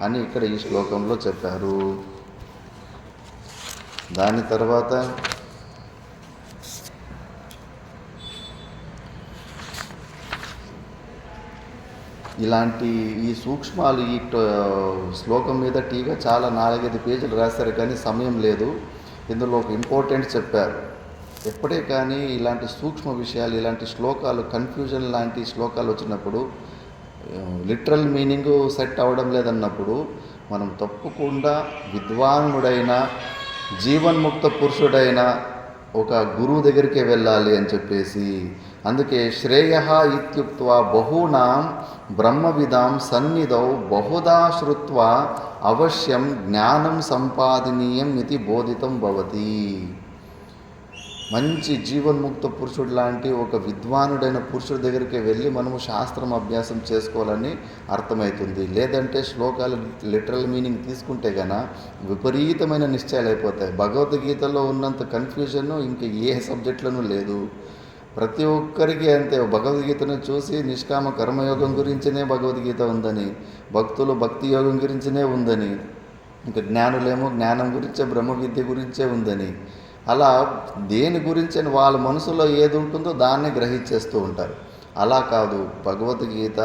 అని ఇక్కడ ఈ శ్లోకంలో చెప్పారు. దాని తర్వాత ఇలాంటి ఈ సూక్ష్మాలు ఈ శ్లోకం మీద టీగా చాలా 4-5 పేజీలు రాశారు, కానీ సమయం లేదు. ఇందులో ఒక ఇంపార్టెంట్ చెప్పారు. ఎప్పుడే కానీ ఇలాంటి సూక్ష్మ విషయాలు, ఇలాంటి శ్లోకాలు, కన్ఫ్యూజన్ లాంటి శ్లోకాలు వచ్చినప్పుడు, లిటరల్ మీనింగ్ సెట్ అవ్వడం లేదన్నప్పుడు మనం తప్పకుండా విద్వానుడైన జీవన్ముక్త పురుషుడైన ఒక గురువు దగ్గరికే వెళ్ళాలి అని చెప్పేసి, అందుకే శ్రేయ ఇత్యుక్త్వా బహూనాం బ్రహ్మవిదాం సన్నిధౌ బహుదా శ్రుత్వా అవశ్యం జ్ఞానం సంపాదనీయం ఇది బోధితం భవతి. మంచి జీవన్ముక్త పురుషుడు లాంటి ఒక విద్వానుడైన పురుషుడి దగ్గరికి వెళ్ళి మనము శాస్త్రం అభ్యాసం చేసుకోవాలని అర్థమవుతుంది. లేదంటే శ్లోకాలు లిటరల్ మీనింగ్ తీసుకుంటే గన విపరీతమైన నిశ్చయాలు అయిపోతాయి. భగవద్గీతలో ఉన్నంత కన్ఫ్యూజన్ ఇంకా ఏ సబ్జెక్టులోనూ లేదు. ప్రతి ఒక్కరికి అంతే. భగవద్గీతను చూసి నిష్కామ కర్మయోగం గురించినే భగవద్గీత ఉందని, భక్తులు భక్తి యోగం గురించినే ఉందని, ఇంకా జ్ఞానులేమో జ్ఞానం గురించే, బ్రహ్మ విద్య గురించే ఉందని, అలా దేని గురించి వాళ్ళ మనసులో ఏది ఉంటుందో దాన్ని గ్రహించేస్తూ ఉంటారు. అలా కాదు, భగవద్గీత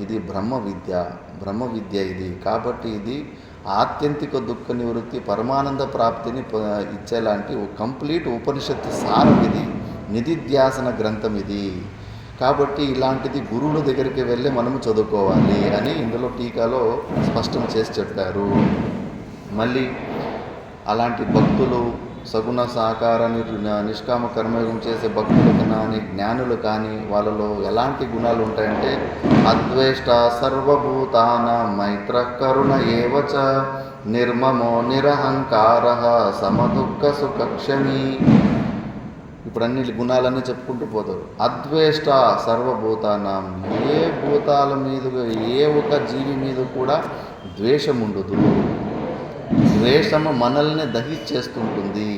ఇది బ్రహ్మ విద్య ఇది. కాబట్టి ఇది ఆత్యంతిక దుఃఖ నివృత్తి, పరమానంద ప్రాప్తిని ఇచ్చేలాంటి కంప్లీట్ ఉపనిషత్తు సారం ఇది, నిధిధ్యాసన గ్రంథం ఇది. కాబట్టి ఇలాంటిది గురువుల దగ్గరికి వెళ్ళి మనము చదువుకోవాలి అని ఇందులో టీకాలో స్పష్టం చేసి చెప్పారు. మళ్ళీ అలాంటి భక్తులు, సగుణ సాకార నిష్కామ కర్మయోగం చేసే భక్తులు కానీ జ్ఞానులు కానీ వాళ్ళలో ఎలాంటి గుణాలు ఉంటాయంటే అద్వేష్ట సర్వభూతానాం మైత్ర కరుణ ఏవచ నిర్మమో నిరహంకార సమదుఃఖ సుఖక్షమి. ఇప్పుడు అన్ని గుణాలన్నీ చెప్పుకుంటూ పోతారు. అద్వేష్ట సర్వభూతానాం, ఏ భూతాల మీద, ఏ ఒక జీవి మీద కూడా ద్వేషం ఉండదు. ద్వేషము మనల్ని దహించేస్తుంటుంది.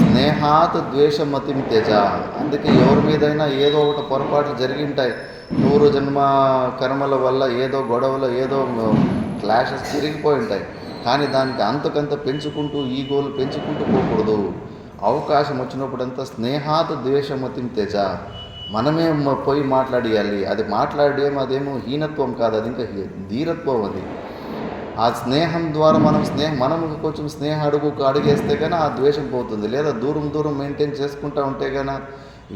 స్నేహాత్ ద్వేషమతిం త్యజ. అందుకే ఎవరి మీదైనా ఏదో ఒకటి పొరపాట్లు జరిగింటాయి, 100 జన్మ కర్మల వల్ల ఏదో గొడవలు, ఏదో క్లాషెస్ తిరిగిపోయి ఉంటాయి. కానీ దానికి అంతకంత పెంచుకుంటూ, ఈగోలు పెంచుకుంటూ పోకూడదు. అవకాశం వచ్చినప్పుడంతా స్నేహాత్ ద్వేషమతిం త్యజ, మనమే పోయి మాట్లాడియాలి. అది మాట్లాడేమో అదేమో హీనత్వం కాదు, అది ఇంకా ధీరత్వం. అది ఆ స్నేహం ద్వారా మనం కొంచెం స్నేహ అడుగేస్తే కానీ ఆ ద్వేషం పోతుంది. లేదా దూరం మెయింటైన్ చేసుకుంటూ ఉంటే కానీ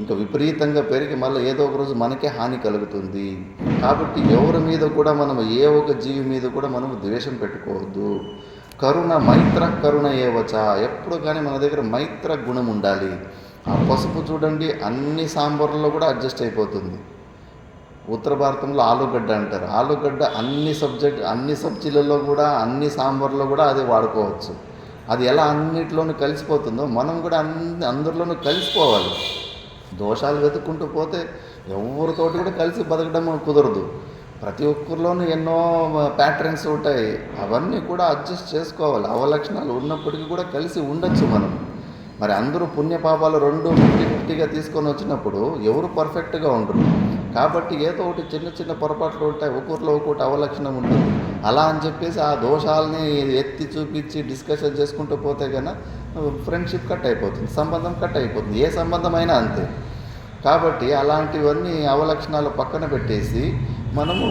ఇంకా విపరీతంగా పెరిగి మళ్ళీ ఏదో ఒక రోజు మనకే హాని కలుగుతుంది. కాబట్టి ఎవరి మీద కూడా మనం ఏ ఒక జీవి మీద కూడా మనం ద్వేషం పెట్టుకోవద్దు. కరుణ ఏవచ, ఎప్పుడు కానీ మన దగ్గర మైత్ర గుణం ఉండాలి. ఆ పసుపు చూడండి అన్ని సాంబార్లలో కూడా అడ్జస్ట్ అయిపోతుంది. ఉత్తర భారతంలో ఆలుగడ్డ అంటారు. ఆలుగడ్డ అన్ని సబ్జీలలో కూడా అన్ని సాంబార్లో కూడా అది వాడుకోవచ్చు. అది ఎలా అన్నిటిలోనూ కలిసిపోతుందో మనం కూడా అందరిలోనూ కలిసిపోవాలి. దోషాలు వెతుక్కుంటూ పోతే ఎవరితోటి కూడా కలిసి బతకడం కుదరదు. ప్రతి ఒక్కరిలోనూ ఎన్నో ప్యాటర్న్స్ ఉంటాయి. అవన్నీ కూడా అడ్జస్ట్ చేసుకోవాలి. అవలక్షణాలు ఉన్నప్పటికీ కూడా కలిసి ఉండొచ్చు మనం. మరి అందరూ పుణ్యపాపాలు 50-50గా తీసుకొని వచ్చినప్పుడు ఎవరు పర్ఫెక్ట్గా ఉండరు. కాబట్టి ఏదో ఒకటి చిన్న పొరపాట్లు ఉంటాయి. ఒక్కొక్కరిలో ఒక్కొక్కటి అవలక్షణం ఉంటుంది. అలా అని చెప్పేసి ఆ దోషాలని ఎత్తి చూపించి డిస్కషన్ చేసుకుంటూ పోతే కన్నా ఫ్రెండ్షిప్ కట్ అయిపోతుంది, సంబంధం కట్ అయిపోతుంది. ఏ సంబంధమైనా అంతే. కాబట్టి అలాంటివన్నీ అవలక్షణాలు పక్కన పెట్టేసి మనము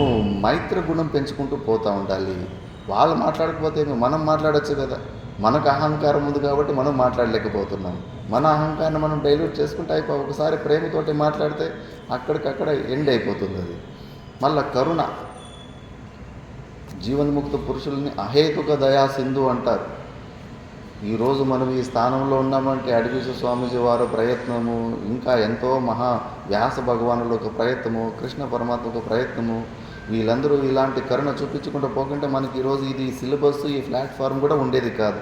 మైత్ర గుణం పెంచుకుంటూ పోతూ ఉండాలి. వాళ్ళు మాట్లాడకపోతే మనం మాట్లాడచ్చు కదా. మనకు అహంకారం ఉంది కాబట్టి మనం మాట్లాడలేకపోతున్నాం. మన అహంకారాన్ని మనం డైల్యూట్ చేసుకుంటే ఒకసారి ప్రేమతోటి మాట్లాడితే అక్కడికక్కడ ఎండ్ అయిపోతుంది అది. మళ్ళీ కరుణ, జీవన్ముక్త పురుషుల్ని అహేతుక దయా సింధు అంటారు. ఈరోజు మనం ఈ స్థానంలో ఉన్నామంటే అడిగిసు స్వామీజీ వారి ప్రయత్నము, ఇంకా ఎంతో వ్యాస భగవానుల ఒక ప్రయత్నము, కృష్ణ పరమాత్మ ఒక ప్రయత్నము, వీళ్ళందరూ ఇలాంటి కరుణ చూపించుకుంటూ పోకుంటే మనకి ఈరోజు ఇది సిలబస్, ఈ ప్లాట్ఫామ్ కూడా ఉండేది కాదు.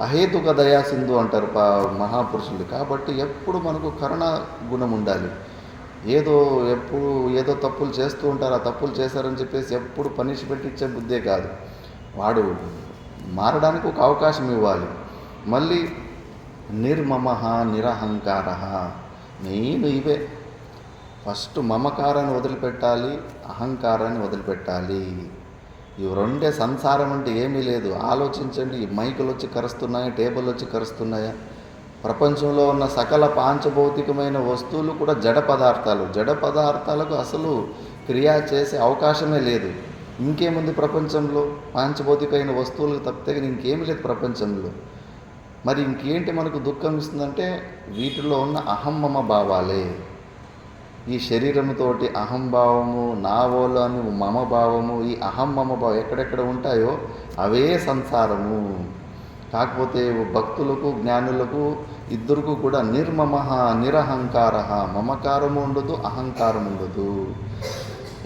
అహేతుక దయా సింధు అంటారు మహాపురుషులు. కాబట్టి ఎప్పుడు మనకు కరుణ గుణం ఉండాలి. ఏదో తప్పులు చేస్తూ ఉంటారు. ఆ తప్పులు చేశారని చెప్పేసి ఎప్పుడు పనిష్మెంట్ ఇచ్చే బుద్ధే కాదు. వాడు మారడానికి ఒక అవకాశం ఇవ్వాలి. మళ్ళీ నిర్మమః నిరహంకార, మెయిన్ ఇవే. ఫస్ట్ మమకారాన్ని వదిలిపెట్టాలి, అహంకారాన్ని వదిలిపెట్టాలి. ఇవి రెండే. సంసారం అంటే ఏమీ లేదు. ఆలోచించండి. ఈ మైకులు వచ్చి కరుస్తున్నాయా, టేబుల్ వచ్చి కరుస్తున్నాయా? ప్రపంచంలో ఉన్న సకల పాంచభౌతికమైన వస్తువులు కూడా జడ పదార్థాలు. జడ పదార్థాలకు అసలు క్రియ చేసే అవకాశమే లేదు. ఇంకేముంది ప్రపంచంలో? పాంచభౌతికమైన వస్తువులకు తప్పితే ఇంకేమీ లేదు ప్రపంచంలో. మరి ఇంకేంటి మనకు దుఃఖం ఇస్తుందంటే వీటిలో ఉన్న అహమ్మమ భావాలే. ఈ శరీరంతోటి అహంభావము, నావోలు అని మమభావము, ఈ అహమ్మమ భావం ఎక్కడెక్కడ ఉంటాయో అవే సంసారము. కాకపోతే భక్తులకు, జ్ఞానులకు ఇద్దరికి కూడా నిర్మమః నిరహంకార, మమకారము ఉండదు, అహంకారం ఉండదు.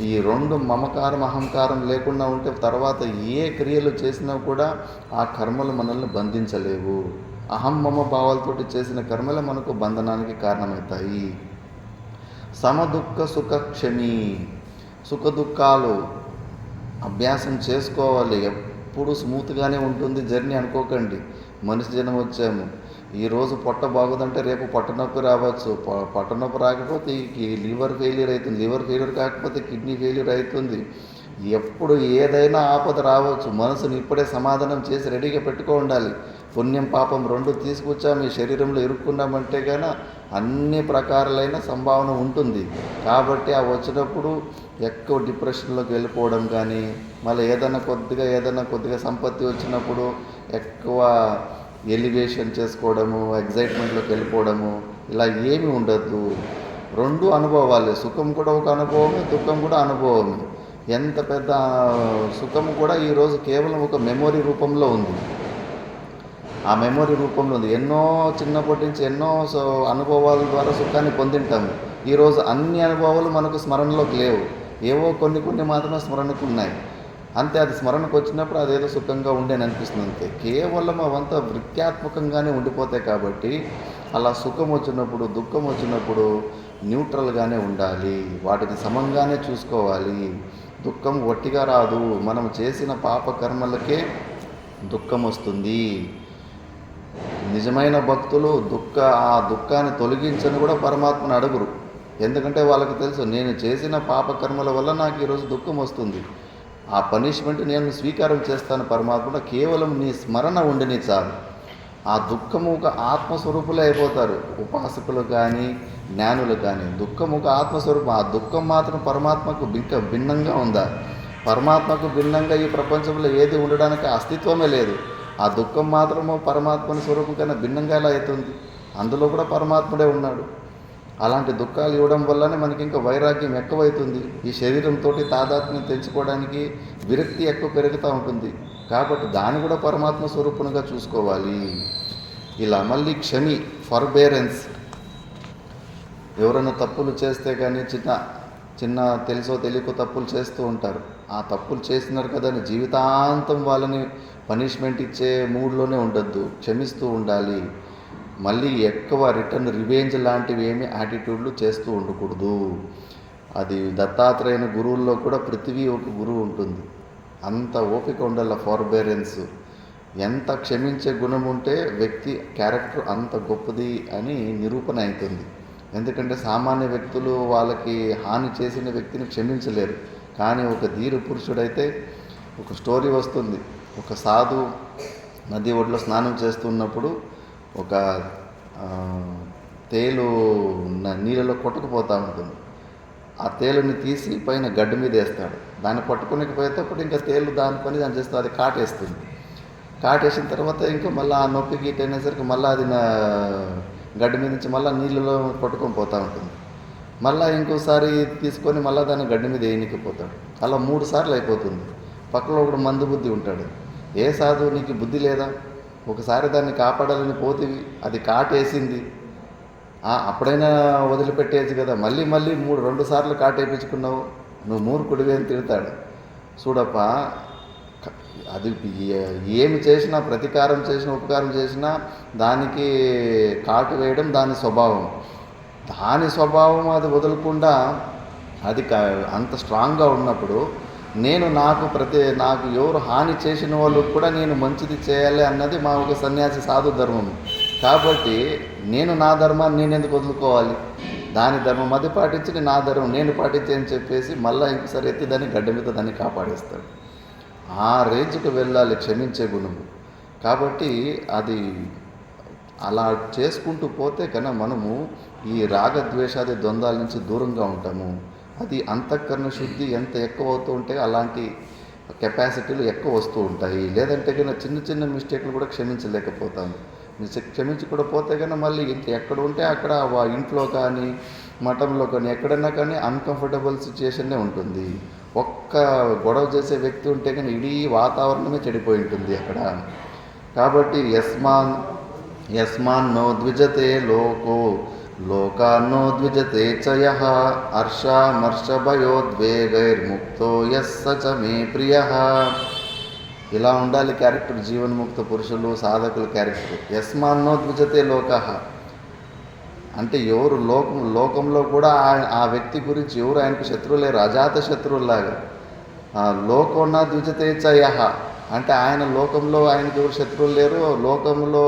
ఈ రెండు మమకారం, అహంకారం లేకుండా ఉంటే తర్వాత ఏ క్రియలు చేసినా కూడా ఆ కర్మలు మనల్ని బంధించలేవు. అహమ్మమ భావాలతోటి చేసిన కర్మలు మనకు బంధనానికి కారణమవుతాయి. సమదుఃఖ సుఖ క్షమి, సుఖ దుఃఖాలు అభ్యాసం చేసుకోవాలి. ఎప్పుడు స్మూత్గానే ఉంటుంది జర్నీ అనుకోకండి. మనిషి జనం వచ్చాము, ఈరోజు పొట్ట బాగుందంటే రేపు పొట్టనొప్పి రావచ్చు. పొట్టనొప్పి రాకపోతే లివర్ ఫెయిల్యూర్ అవుతుంది, లివర్ ఫెయిల్యూర్ కాకపోతే కిడ్నీ ఫెయిల్యూర్ అవుతుంది. ఎప్పుడు ఏదైనా ఆపద రావచ్చు. మనసుని ఇప్పుడే సమాధానం చేసి రెడీగా పెట్టుకో ఉండాలి. పుణ్యం పాపం రెండు తీసుకొచ్చాము ఈ శరీరంలో ఇరుక్కున్నామంటే కానీ అన్ని ప్రకారాలైన సంభావన ఉంటుంది. కాబట్టి ఆ వచ్చినప్పుడు ఎక్కువ డిప్రెషన్లోకి వెళ్ళిపోవడం కానీ, మళ్ళీ ఏదైనా కొద్దిగా సంపత్తి వచ్చినప్పుడు ఎక్కువ ఎలివేషన్ చేసుకోవడము, ఎగ్జైట్మెంట్లోకి వెళ్ళిపోవడము, ఇలా ఏమీ ఉండద్దు. రెండు అనుభవాలే. సుఖం కూడా ఒక అనుభవమే, దుఃఖం కూడా అనుభవమే. ఎంత పెద్ద సుఖం కూడా ఈరోజు కేవలం ఒక మెమొరీ రూపంలో ఉంది. ఆ మెమొరీ రూపంలో ఉంది. చిన్నప్పటి నుంచి ఎన్నో అనుభవాల ద్వారా సుఖాన్ని పొందింటాము. ఈరోజు అన్ని అనుభవాలు మనకు స్మరణలోకి లేవు. ఏవో కొన్ని మాత్రమే స్మరణకు ఉన్నాయి. అంతే. అది స్మరణకు వచ్చినప్పుడు అదేదో సుఖంగా ఉండేని అనిపిస్తుంది అంతే. కేవలం అవంతా వృత్యాత్మకంగానే ఉండిపోతాయి. కాబట్టి అలా సుఖం వచ్చినప్పుడు, దుఃఖం వచ్చినప్పుడు న్యూట్రల్గానే ఉండాలి. వాటిని సమంగానే చూసుకోవాలి. దుఃఖం ఒట్టిగా రాదు. మనం చేసిన పాప కర్మలకే దుఃఖం వస్తుంది. నిజమైన భక్తులు ఆ దుఃఖాన్ని తొలగించని కూడా పరమాత్మను అడుగురు. ఎందుకంటే వాళ్ళకి తెలుసు, నేను చేసిన పాప కర్మల వల్ల నాకు ఈరోజు దుఃఖం వస్తుంది. ఆ పనిష్మెంట్ నేను స్వీకారం చేస్తాను పరమాత్మ, కేవలం నీ స్మరణ ఉండిని చాలు. ఆ దుఃఖము ఒక ఆత్మస్వరూపులే అయిపోతారు. ఉపాసకులు కానీ, జ్ఞానులు కానీ దుఃఖము ఒక ఆత్మస్వరూపం. ఆ దుఃఖం మాత్రం పరమాత్మకు భిన్నంగా ఉందా? పరమాత్మకు భిన్నంగా ఈ ప్రపంచంలో ఏది ఉండడానికి అస్తిత్వమే లేదు. ఆ దుఃఖం మాత్రము పరమాత్మని స్వరూపం కన్నా భిన్నంగా ఎలా అవుతుంది? అందులో కూడా పరమాత్ముడే ఉన్నాడు. అలాంటి దుఃఖాలు ఇవ్వడం వల్లనే మనకి ఇంకా వైరాగ్యం ఎక్కువవుతుంది. ఈ శరీరంతో తాదాత్మ్యం తెంచుకోవడానికి విరక్తి ఎక్కువ పెరుగుతూ ఉంటుంది. కాబట్టి దాన్ని కూడా పరమాత్మ స్వరూపంగా చూసుకోవాలి. ఇలా మళ్ళీ క్షమి, ఫర్బేరెన్స్. ఎవరైనా తప్పులు చేస్తే కానీ చిన్న తెలుసో తెలియకో తప్పులు చేస్తూ ఉంటారు. ఆ తప్పులు చేసినారు కదా అని జీవితాంతం వాళ్ళని పనిష్మెంట్ ఇచ్చే మూడ్లోనే ఉండొద్దు, క్షమిస్తూ ఉండాలి. మళ్ళీ ఎక్కువ రిటర్న్ రివెంజ్ లాంటివి ఏమి యాటిట్యూడ్లు చేస్తూ ఉండకూడదు. అది దత్తాత్రేయుని గురువుల్లో కూడా పృథివీ ఒక గురువు ఉంటుంది. అంత ఓపిక ఉండాల, ఫార్బేరెన్స్. ఎంత క్షమించే గుణం ఉంటే వ్యక్తి క్యారెక్టర్ అంత గొప్పది అని నిరూపణ అవుతుంది. ఎందుకంటే సామాన్య వ్యక్తులు వాళ్ళకి హాని చేసిన వ్యక్తిని క్షమించలేరు. కానీ ఒక ధీర పురుషుడైతే, ఒక స్టోరీ వస్తుంది. ఒక సాధు నది ఒడ్లో స్నానం చేస్తున్నప్పుడు ఒక తేలు నీళ్ళలో కొట్టుకుపోతూ ఉంటుంది. ఆ తేలుని తీసి పైన గడ్డి మీద వేస్తాడు. దాన్ని పట్టుకునేకి పోయేటప్పుడు ఇంకా తేలు దాని పని దాన్ని చేస్తే అది కాటేస్తుంది. కాటేసిన తర్వాత ఇంకా మళ్ళీ ఆ నొప్పికి ఇటు అయినేసరికి మళ్ళీ అది గడ్డి మీద నుంచి మళ్ళీ నీళ్ళలో కొట్టుకొని పోతూ ఉంటుంది. మళ్ళీ ఇంకోసారి తీసుకొని మళ్ళీ దాన్ని గడ్డి మీద వేయనికిపోతాడు. అలా 3 సార్లు అయిపోతుంది. పక్కలో ఒకడు మందు బుద్ధి ఉంటాడు. ఏ సాధువు నీకు బుద్ధి లేదా? ఒకసారి దాన్ని కాపాడాలని పోతివి, అది కాటేసింది, అప్పుడైనా వదిలిపెట్టేయచ్చు కదా, మళ్ళీ 2 సార్లు కాటేపించుకున్నావు, నువ్వు మూర్ఖుడివి అని తిడతాడు. చూడప్ప, అది ఏమి చేసినా, ప్రతీకారం చేసినా, ఉపకారం చేసినా దానికి కాటు వేయడం దాని స్వభావం. దాని స్వభావం అది వదలకుండా అది అంత స్ట్రాంగ్గా ఉన్నప్పుడు నాకు ఎవరు హాని చేసిన వాళ్ళు కూడా నేను మంచిది చేయాలి అన్నది మా ఒక సన్యాసి సాధు ధర్మం. కాబట్టి నా ధర్మాన్ని నేను ఎందుకు వదులుకోవాలి? దాని ధర్మం అది పాటించి నా ధర్మం నేను పాటించి అని చెప్పేసి మళ్ళీ ఇంకోసారి ఎత్తి దాన్ని గడ్డ మీద దాన్ని కాపాడేస్తాడు. ఆ రేంజ్కి వెళ్ళాలి క్షమించే గుణము. కాబట్టి అది అలా చేసుకుంటూ పోతే కన్నా మనము ఈ రాగద్వేషాది ద్వంద్వాల నుంచి దూరంగా ఉంటాము. అది అంతఃకరణ శుద్ధి ఎంత ఎక్కువ అవుతూ ఉంటే అలాంటి కెపాసిటీలు ఎక్కువ వస్తూ ఉంటాయి. లేదంటే కన్నా చిన్న మిస్టేక్లు కూడా క్షమించలేకపోతాము. క్షమించకుండా పోతే కన్నా మళ్ళీ ఎక్కడ ఉంటే అక్కడ ఇంట్లో కానీ మఠంలో కానీ ఎక్కడైనా కానీ అన్కంఫర్టబుల్ సిచ్యుయేషన్నే ఉంటుంది. ఒక్క గొడవ చేసే వ్యక్తి ఉంటే కానీ ఇడీ వాతావరణమే చెడిపోయి ఉంటుంది అక్కడ. కాబట్టి యస్మాన్ నో ద్విజతే లోకాన్నో ద్విజతే చ యః హర్షామర్షభయోద్వేగైర్ముక్తో యస్స చ మే ప్రియః. ఇలా ఉండాలి క్యారెక్టర్ జీవన్ముక్త పురుషులు, సాధకుల క్యారెక్టర్. యస్మాన్నో ద్విజతే లోకః అంటే ఎవరు లోకంలో కూడా ఆ వ్యక్తి గురించి ఎవరు ఆయనకు శత్రువు లేరు, అజాత శత్రువులాగా. లోకోన్న ద్విజతే చ యః అంటే ఆయన లోకంలో ఆయనకు ఎవరు శత్రువులు లేరు, లోకంలో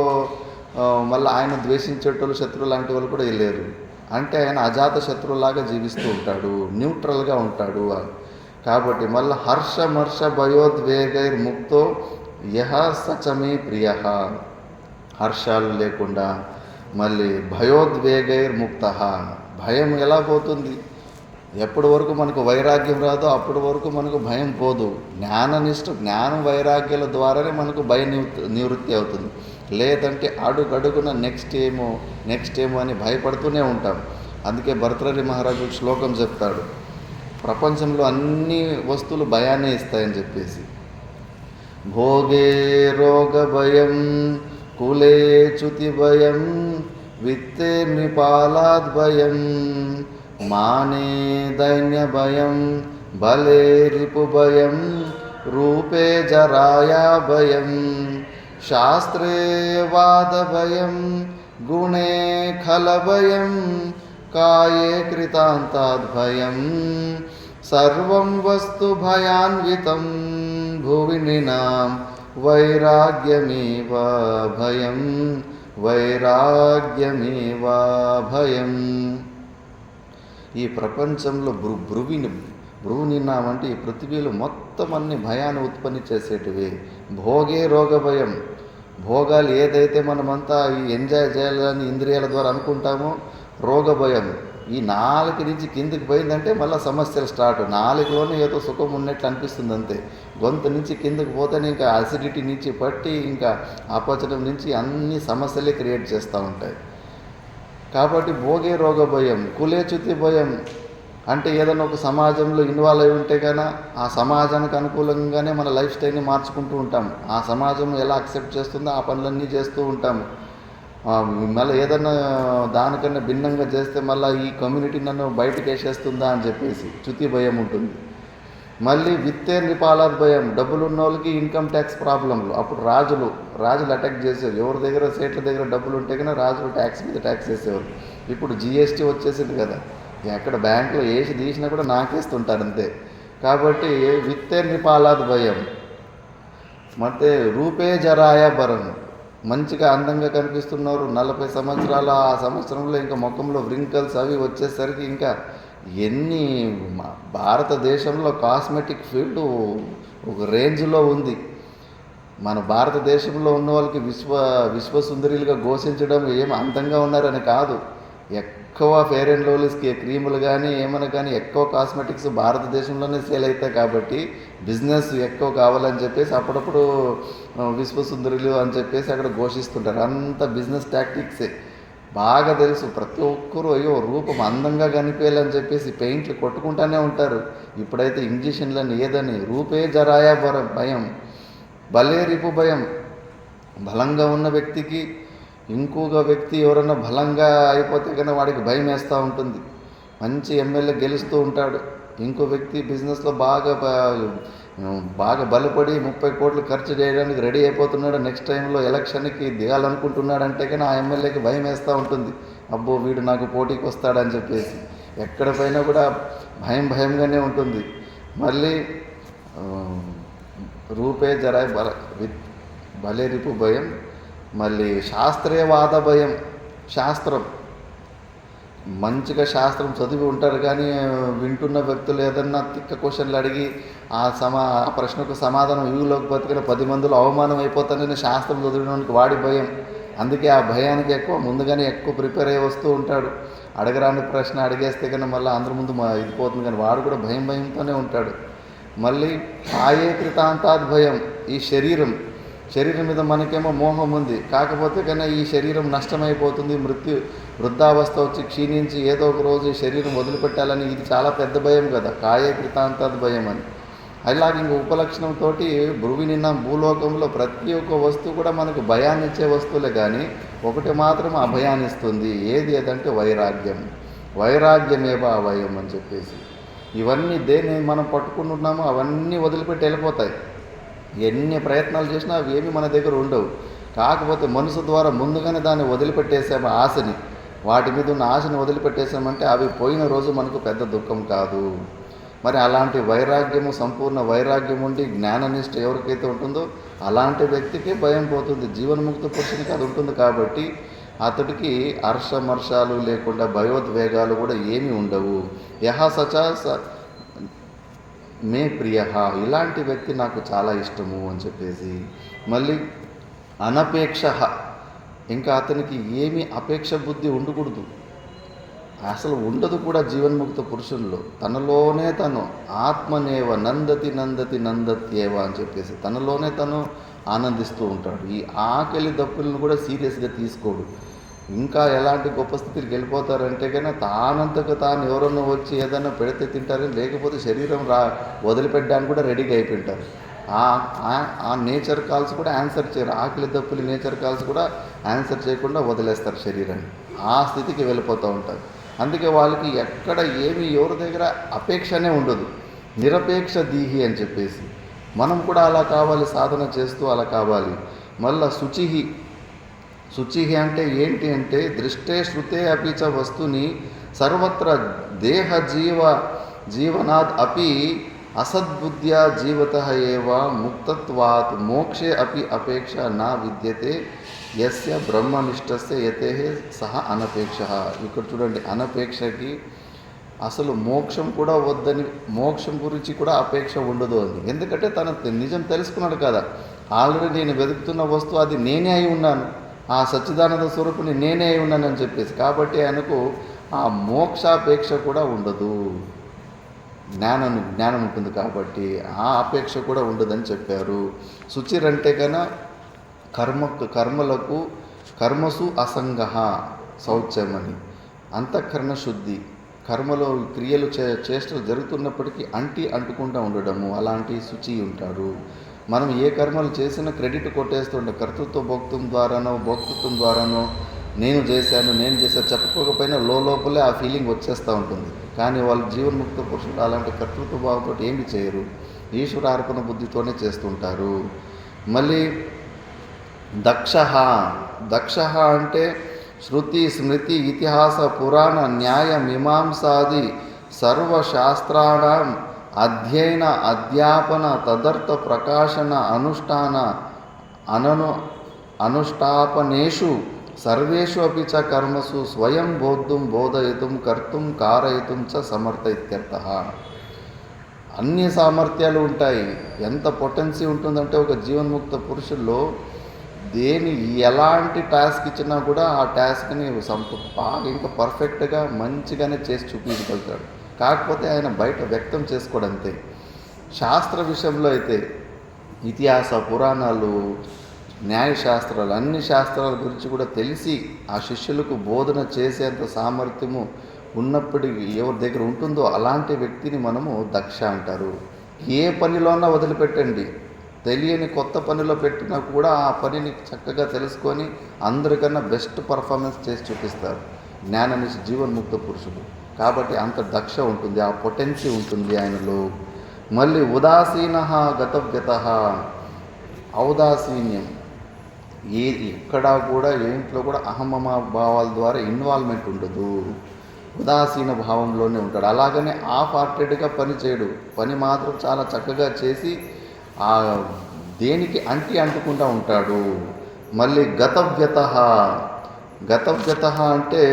మళ్ళీ ఆయన ద్వేషించేటోళ్ళు శత్రువు లాంటి వాళ్ళు కూడా లేరు. అంటే ఆయన అజాత శత్రువులాగా జీవిస్తూ ఉంటాడు, న్యూట్రల్గా ఉంటాడు. కాబట్టి మళ్ళీ హర్షమర్ష భయోద్వేగైర్ముక్తో యః స చ మే ప్రియః. హర్షాలు లేకుండా మళ్ళీ భయోద్వేగైర్ముక్త. భయం ఎలా పోతుంది? ఎప్పటి వరకు మనకు వైరాగ్యం రాదో అప్పటి వరకు మనకు భయం పోదు. జ్ఞానం వైరాగ్యాల ద్వారానే మనకు భయ నివృత్తి అవుతుంది. లేదంటే అడుగడుగున నెక్స్ట్ ఏమో అని భయపడుతూనే ఉంటాం. అందుకే భర్తృహరి మహారాజు శ్లోకం చెప్తాడు, ప్రపంచంలో అన్ని వస్తువులు భయాన్నే ఇస్తాయని చెప్పేసి. భోగే రోగ భయం, కులే చ్యుతి భయం, విత్తే నిపాలాద్ భయం, మానే దైన్య భయం, బలే రిపు భయం, రూపే జరాయా భయం, శాస్త్రే వాద భయం, గుణే ఖల భయం, కాయే కృతాంతాద్ భయం, సర్వం వస్తు భయాన్వితం, భువి నృణాం వైరాగ్యమేవ భయం, వైరాగ్యమేవ భయం. ఈ ప్రపంచంలో భ్రువు నిన్నామంటే ఈ పృథివీలో మొత్తం అన్ని భయాన్ని ఉత్పత్తి చేసేటివి. భోగే రోగ భయం. భోగాలు ఏదైతే మనమంతా ఈ ఎంజాయ్ చేయాలని ఇంద్రియాల ద్వారా అనుకుంటామో, రోగ భయం. ఈ నాలుక నుంచి కిందికి పోయిందంటే మళ్ళీ సమస్యలు స్టార్ట్. నాలుకలోనే ఏదో సుఖం ఉన్నట్లు అనిపిస్తుంది అంతే. గొంతు నుంచి కిందకి పోతేనే ఇంకా అసిడిటీ నుంచి పట్టి ఇంకా అపచనం నుంచి అన్ని సమస్యలే క్రియేట్ చేస్తూ ఉంటాయి. కాబట్టి భోగే రోగ భయం, కులేచ్యుతి భయం అంటే ఏదైనా ఒక సమాజంలో ఇన్వాల్వ్ అయి ఉంటే కన్నా ఆ సమాజానికి అనుకూలంగానే మన లైఫ్ స్టైల్ని మార్చుకుంటూ ఉంటాము. ఆ సమాజం ఎలా యాక్సెప్ట్ చేస్తుందో ఆ పనులన్నీ చేస్తూ ఉంటాము. మళ్ళీ ఏదన్నా దానికన్నా భిన్నంగా చేస్తే మళ్ళీ ఈ కమ్యూనిటీ నన్ను బయటకు వేసేస్తుందా అని చెప్పేసి చ్యుతి భయం ఉంటుంది. మళ్ళీ విత్తే నిపాలాత్ భయం, డబ్బులు ఉన్న వాళ్ళకి ఇన్కమ్ ట్యాక్స్ ప్రాబ్లంలు. అప్పుడు రాజులు అటాక్ చేసేవారు. ఎవరి దగ్గర సేట్ల దగ్గర డబ్బులు ఉంటే కన్నా రాజులు ట్యాక్స్ మీద ట్యాక్స్ వేసేవారు. ఇప్పుడు జిఎస్టీ వచ్చేసింది కదా, ఎక్కడ బ్యాంకులో వేసి తీసినా కూడా నాకేస్తుంటారు అంతే. కాబట్టి విత్తే నిపాలాత్ భయం. ಮತ್ತೆ రూపే జరాయ భరం, మంచిగా అందంగా కనిపిస్తున్నారు 40 సంవత్సరాల ఆ సంవత్సరంలో ఇంకా ముఖంలో వ్రింకల్స్ అవి వచ్చేసరికి ఇంకా ఎన్ని భారతదేశంలో కాస్మెటిక్ ఫీల్డ్ ఒక రేంజ్లో ఉంది. మన భారతదేశంలో ఉన్న వాళ్ళకి విశ్వసుందరిలుగా ఘోషించడం ఏం అందంగా ఉన్నారని కాదు, ఎక్కువ ఫెయిర్ అండ్ లవ్లీస్కి క్రీములు కానీ ఏమైనా కానీ ఎక్కువ కాస్మెటిక్స్ భారతదేశంలోనే సేల్ అవుతాయి. కాబట్టి బిజినెస్ ఎక్కువ కావాలని చెప్పేసి అప్పుడప్పుడు విశ్వసుందరులు అని చెప్పేసి అక్కడ ఘోషిస్తుంటారు. అంత బిజినెస్ టాక్టిక్సే బాగా తెలుసు. ప్రతి ఒక్కరూ అయ్యో రూపం అందంగా కనిపించాలని చెప్పేసి పెయింట్లు కొట్టుకుంటూనే ఉంటారు. ఇప్పుడైతే ఇంజక్షన్లని ఏదని రూపే జరాయా భయం, భలే రిపు భయం. బలంగా ఉన్న వ్యక్తికి ఇంకొక వ్యక్తి ఎవరన్నా బలంగా అయిపోతే కన్నా వాడికి భయం వేస్తూ ఉంటుంది. మంచి ఎమ్మెల్యే గెలుస్తూ ఉంటాడు, ఇంకో వ్యక్తి బిజినెస్లో బాగా బలపడి 30 కోట్లు ఖర్చు చేయడానికి రెడీ అయిపోతున్నాడు. నెక్స్ట్ టైంలో ఎలక్షన్కి దిగాలనుకుంటున్నాడంటే కానీ ఆ ఎమ్మెల్యేకి భయం వేస్తూ ఉంటుంది, అబ్బో వీడు నాకు పోటీకి వస్తాడని చెప్పేసి. ఎక్కడ పైనా కూడా భయంగానే ఉంటుంది. మళ్ళీ రూపే జరాయ్ భలే రిపు భయం. మళ్ళీ శాస్త్రీయవాద భయం. శాస్త్రం మంచిగా శాస్త్రం చదివి ఉంటారు కానీ వింటున్న వ్యక్తులు ఏదన్నా తిక్క క్వశ్చన్లు అడిగి ఆ ప్రశ్నకు సమాధానం ఇవ్వలోకి బతికిన 10 మందిలో అవమానం అయిపోతానని శాస్త్రం చదివినోనికి వాడి భయం. అందుకే ఆ భయానికి ముందుగానే ఎక్కువ ప్రిపేర్ అయ్యి వస్తూ ఉంటాడు. అడగరాని ప్రశ్న అడిగేస్తే కానీ మళ్ళీ అందరి ముందు ఇది పోతుంది, కానీ వాడు కూడా భయంతోనే ఉంటాడు. మళ్ళీ ఆయే కృతాంతాద్ భయం. ఈ శరీరం మీద మనకేమో మోహం ఉంది, కాకపోతే కన్నా ఈ శరీరం నష్టమైపోతుంది, వృద్ధావస్థ వచ్చి క్షీణించి ఏదో ఒక రోజు ఈ శరీరం వదిలిపెట్టాలని ఇది చాలా పెద్ద భయం కదా, కాయే కృతాంతాద్ భయం అని. అలాగే ఇంక ఉపలక్షణంతో భృవి నిన్న భూలోకంలో ప్రతి ఒక్క వస్తువు కూడా మనకు భయాన్ని ఇచ్చే వస్తువులే, కానీ ఒకటి మాత్రం అభయాన్ని ఇస్తుంది. ఏదంటే వైరాగ్యమేవా అభయం అని చెప్పేసి. ఇవన్నీ దేన్ని మనం పట్టుకుంటున్నామో అవన్నీ వదిలిపెట్టి వెళ్ళిపోతాయి. ఎన్ని ప్రయత్నాలు చేసినా అవి ఏమి మన దగ్గర ఉండవు. కాకపోతే మనసు ద్వారా ముందుగానే దాన్ని వదిలిపెట్టేసాము, ఆశని, వాటి మీద ఉన్న ఆశని వదిలిపెట్టేసామంటే అవి పోయిన రోజు మనకు పెద్ద దుఃఖం కాదు. మరి అలాంటి వైరాగ్యము, సంపూర్ణ వైరాగ్యం ఉండి జ్ఞాననిష్ట ఎవరికైతే ఉంటుందో అలాంటి వ్యక్తికి భయం పోతుంది. జీవన్ముక్త పురుషునికి అది ఉంటుంది కాబట్టి అతడికి హర్షమర్షాలు లేకుండా భయోద్వేగాలు కూడా ఏమీ ఉండవు. సచా మే ప్రియ, ఇలాంటి వ్యక్తి నాకు చాలా ఇష్టము అని చెప్పేసి. మళ్ళీ అనపేక్ష, ఇంకా అతనికి ఏమీ అపేక్ష బుద్ధి ఉండకూడదు, అసలు ఉండదు కూడా. జీవన్ముక్త పురుషుల్లో తనలోనే తను ఆత్మనేవ నందత్యేవ అని చెప్పేసి తనలోనే తను ఆనందిస్తూ ఉంటాడు. ఈ ఆకలి దప్పులను కూడా సీరియస్గా తీసుకోడు. ఇంకా ఎలాంటి గొప్ప స్థితికి వెళ్ళిపోతారంటే కన్నా తానంతకు తాను ఎవరన్నా వచ్చి ఏదన్నా పెడితే తింటారని, లేకపోతే శరీరం వదిలిపెట్టడానికి కూడా రెడీగా అయిపోయింటారు. ఆ నేచర్ కాల్స్ కూడా ఆన్సర్ చేయరు. ఆకలి దప్పులు నేచర్ కాల్స్ కూడా ఆన్సర్ చేయకుండా వదిలేస్తారు శరీరాన్ని. ఆ స్థితికి వెళ్ళిపోతూ ఉంటారు. అందుకే వాళ్ళకి ఎక్కడ ఏమి ఎవరి దగ్గర అపేక్షనే ఉండదు, నిరపేక్ష దీహి అని చెప్పేసి. మనం కూడా అలా కావాలి, సాధన చేస్తూ అలా కావాలి. మళ్ళా శుచి అంటే ఏంటి అంటే దృష్టే శృతే అపిచ వస్తుని సర్వత్ర దేహ జీవనాద్ అపి అసద్బుద్ధ్యా జీవతః ఏవ ముక్తత్వాత్ మోక్షే అపి అపేక్ష నా విద్యతే యస్య బ్రహ్మనిష్టస్య యతే సహ అనపేక్ష. ఇక్కడ చూడండి, అనపేక్షకి అసలు మోక్షం కూడా వద్దని, మోక్షం గురించి కూడా అపేక్ష ఉండదు అని. ఎందుకంటే తన నిజం తెలుసుకున్నాడు కదా, ఆల్రెడీ నేను వెతుకుతున్న వస్తువు అది నేనే అయి ఉన్నాను, ఆ సచ్చిదానంద స్వరూపుని నేనే అయి ఉన్నానని చెప్పేసి. కాబట్టి ఆయనకు ఆ మోక్షాపేక్ష కూడా ఉండదు. జ్ఞానం ఉంటుంది కాబట్టి ఆ అపేక్ష కూడా ఉండదని చెప్పారు. శుచిరంటే కన్నా కర్మలకు కర్మసు అసంగ శౌచమని, అంతఃకరణ శుద్ధి, కర్మలో క్రియలు చేష్టలు జరుగుతున్నప్పటికీ అంటుకుంటూ ఉండడము, అలాంటి శుచి ఉంటాడు. మనం ఏ కర్మలు చేసినా క్రెడిట్ కొట్టేస్తుంటే కర్తృత్వ భోక్తృత్వం ద్వారానో నేను చేశాను చెప్పుకోకపోయినా లోపలే ఆ ఫీలింగ్ వచ్చేస్తూ ఉంటుంది. కానీ వాళ్ళు జీవన్ముక్త పురుషులు అలాంటి కర్తృత్వ భావంతో ఏమి చేయరు, ఈశ్వరార్పణ బుద్ధితోనే చేస్తుంటారు. మళ్ళీ దక్ష అంటే శృతి స్మృతి ఇతిహాస పురాణ న్యాయ మీమాంసాది సర్వశాస్త్రాణం అధ్యయన అధ్యాపన తదర్థ ప్రకాశన అనుష్ఠాపనేషు సర్వేషు అపి చ కర్మసు స్వయం బోధయితుం కర్తుం కారయితుం చ సమర్థ ఇత్యర్థః. అన్ని సామర్థ్యాలు ఉంటాయి. ఎంత పొటెన్సీ ఉంటుందంటే ఒక జీవన్ముక్త పురుషుల్లో ఎలాంటి టాస్క్ ఇచ్చినా కూడా ఆ టాస్క్ని బాగా ఇంకా పర్ఫెక్ట్గా మంచిగానే చేసి చూపించగలుగుతాడు. కాకపోతే ఆయన బయట వ్యక్తం చేసుకోవడంతే. శాస్త్ర విషయంలో అయితే ఇతిహాస పురాణాలు న్యాయశాస్త్రాలు అన్ని శాస్త్రాల గురించి కూడా తెలిసి ఆ శిష్యులకు బోధన చేసేంత సామర్థ్యము ఉన్నప్పటికీ ఎవరి దగ్గర ఉంటుందో అలాంటి వ్యక్తిని మనము దక్ష అంటారు. ఏ పనిలోనా వదిలిపెట్టండి, తెలియని కొత్త పనిలో పెట్టినా కూడా ఆ పనిని చక్కగా తెలుసుకొని అందరికన్నా బెస్ట్ పర్ఫార్మెన్స్ చేసి చూపిస్తారు జ్ఞాననిష్ఠ జీవన్ముక్త పురుషుడు. కాబట్టి అంత దక్ష ఉంటుంది, ఆ పొటెన్సీ ఉంటుంది ఆయనలో. మళ్ళీ ఉదాసీన గతవ్యత, ఔదాసీన్యం, ఎక్కడా కూడా ఏంట్లో కూడా అహమమ భావాల ద్వారా ఇన్వాల్వ్మెంట్ ఉండదు, ఉదాసీన భావంలోనే ఉంటాడు. అలాగనే హాఫ్ హార్టెడ్గా పని చేయడు, పని మాత్రం చాలా చక్కగా చేసి ఆ దేనికి అంటుకుంటూ ఉంటాడు. మళ్ళీ గతవ్యత అంటే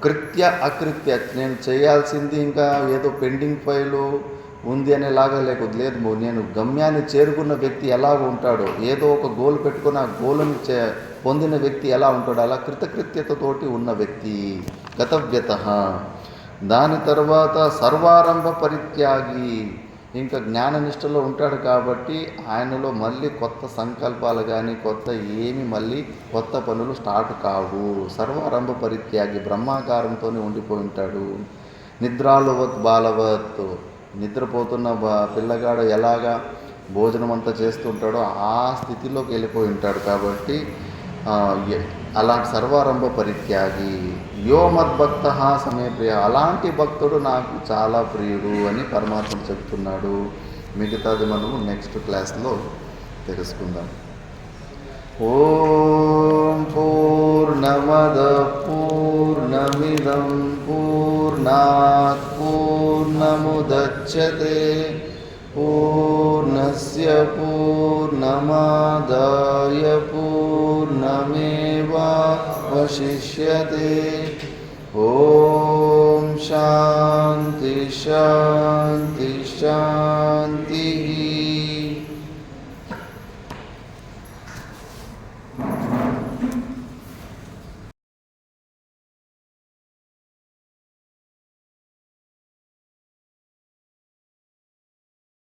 కృత్య అకృత్య, నేను చేయాల్సింది ఇంకా ఏదో పెండింగ్ ఫైలు ఉంది అనేలాగా లేదు. నేను గమ్యాన్ని చేరుకున్న వ్యక్తి ఎలా ఉంటాడో, ఏదో ఒక గోల్ పెట్టుకుని ఆ గోల్ని పొందిన వ్యక్తి ఎలా ఉంటాడో అలా కృతకృత్యతతోటి ఉన్న వ్యక్తి గతవ్యత. దాని తర్వాత సర్వారంభ పరిత్యాగి, ఇంకా జ్ఞాననిష్టలో ఉంటాడు కాబట్టి ఆయనలో మళ్ళీ కొత్త సంకల్పాలు కానీ కొత్త పనులు స్టార్ట్ కావు. సర్వారంభ పరిత్యాగి, బ్రహ్మాకారంతోనే ఉండిపోయి ఉంటాడు. నిద్రాలువత్ బాలవత్, నిద్రపోతున్న పిల్లగాడు ఎలాగా భోజనం అంతా చేస్తుంటాడో ఆ స్థితిలోకి వెళ్ళిపోయి ఉంటాడు. కాబట్టి అలాంటి సర్వారంభ పరిత్యాగి. యో మద్భక్త సమే ప్రియ, అలాంటి భక్తుడు నాకు చాలా ప్రియుడు అని పరమాత్మ చెప్తున్నాడు. మిగతాది మనము నెక్స్ట్ క్లాస్లో తెలుసుకుందాం. ఓం పూర్ణమద పూర్ణమిదం పూర్ణాత్ పూర్ణముదచ్యతే పూర్ణస్య పూర్ణమాదాయ పూర్ణమేవావశిష్యతే. ఓం శాంతి శాంతి శాంతి.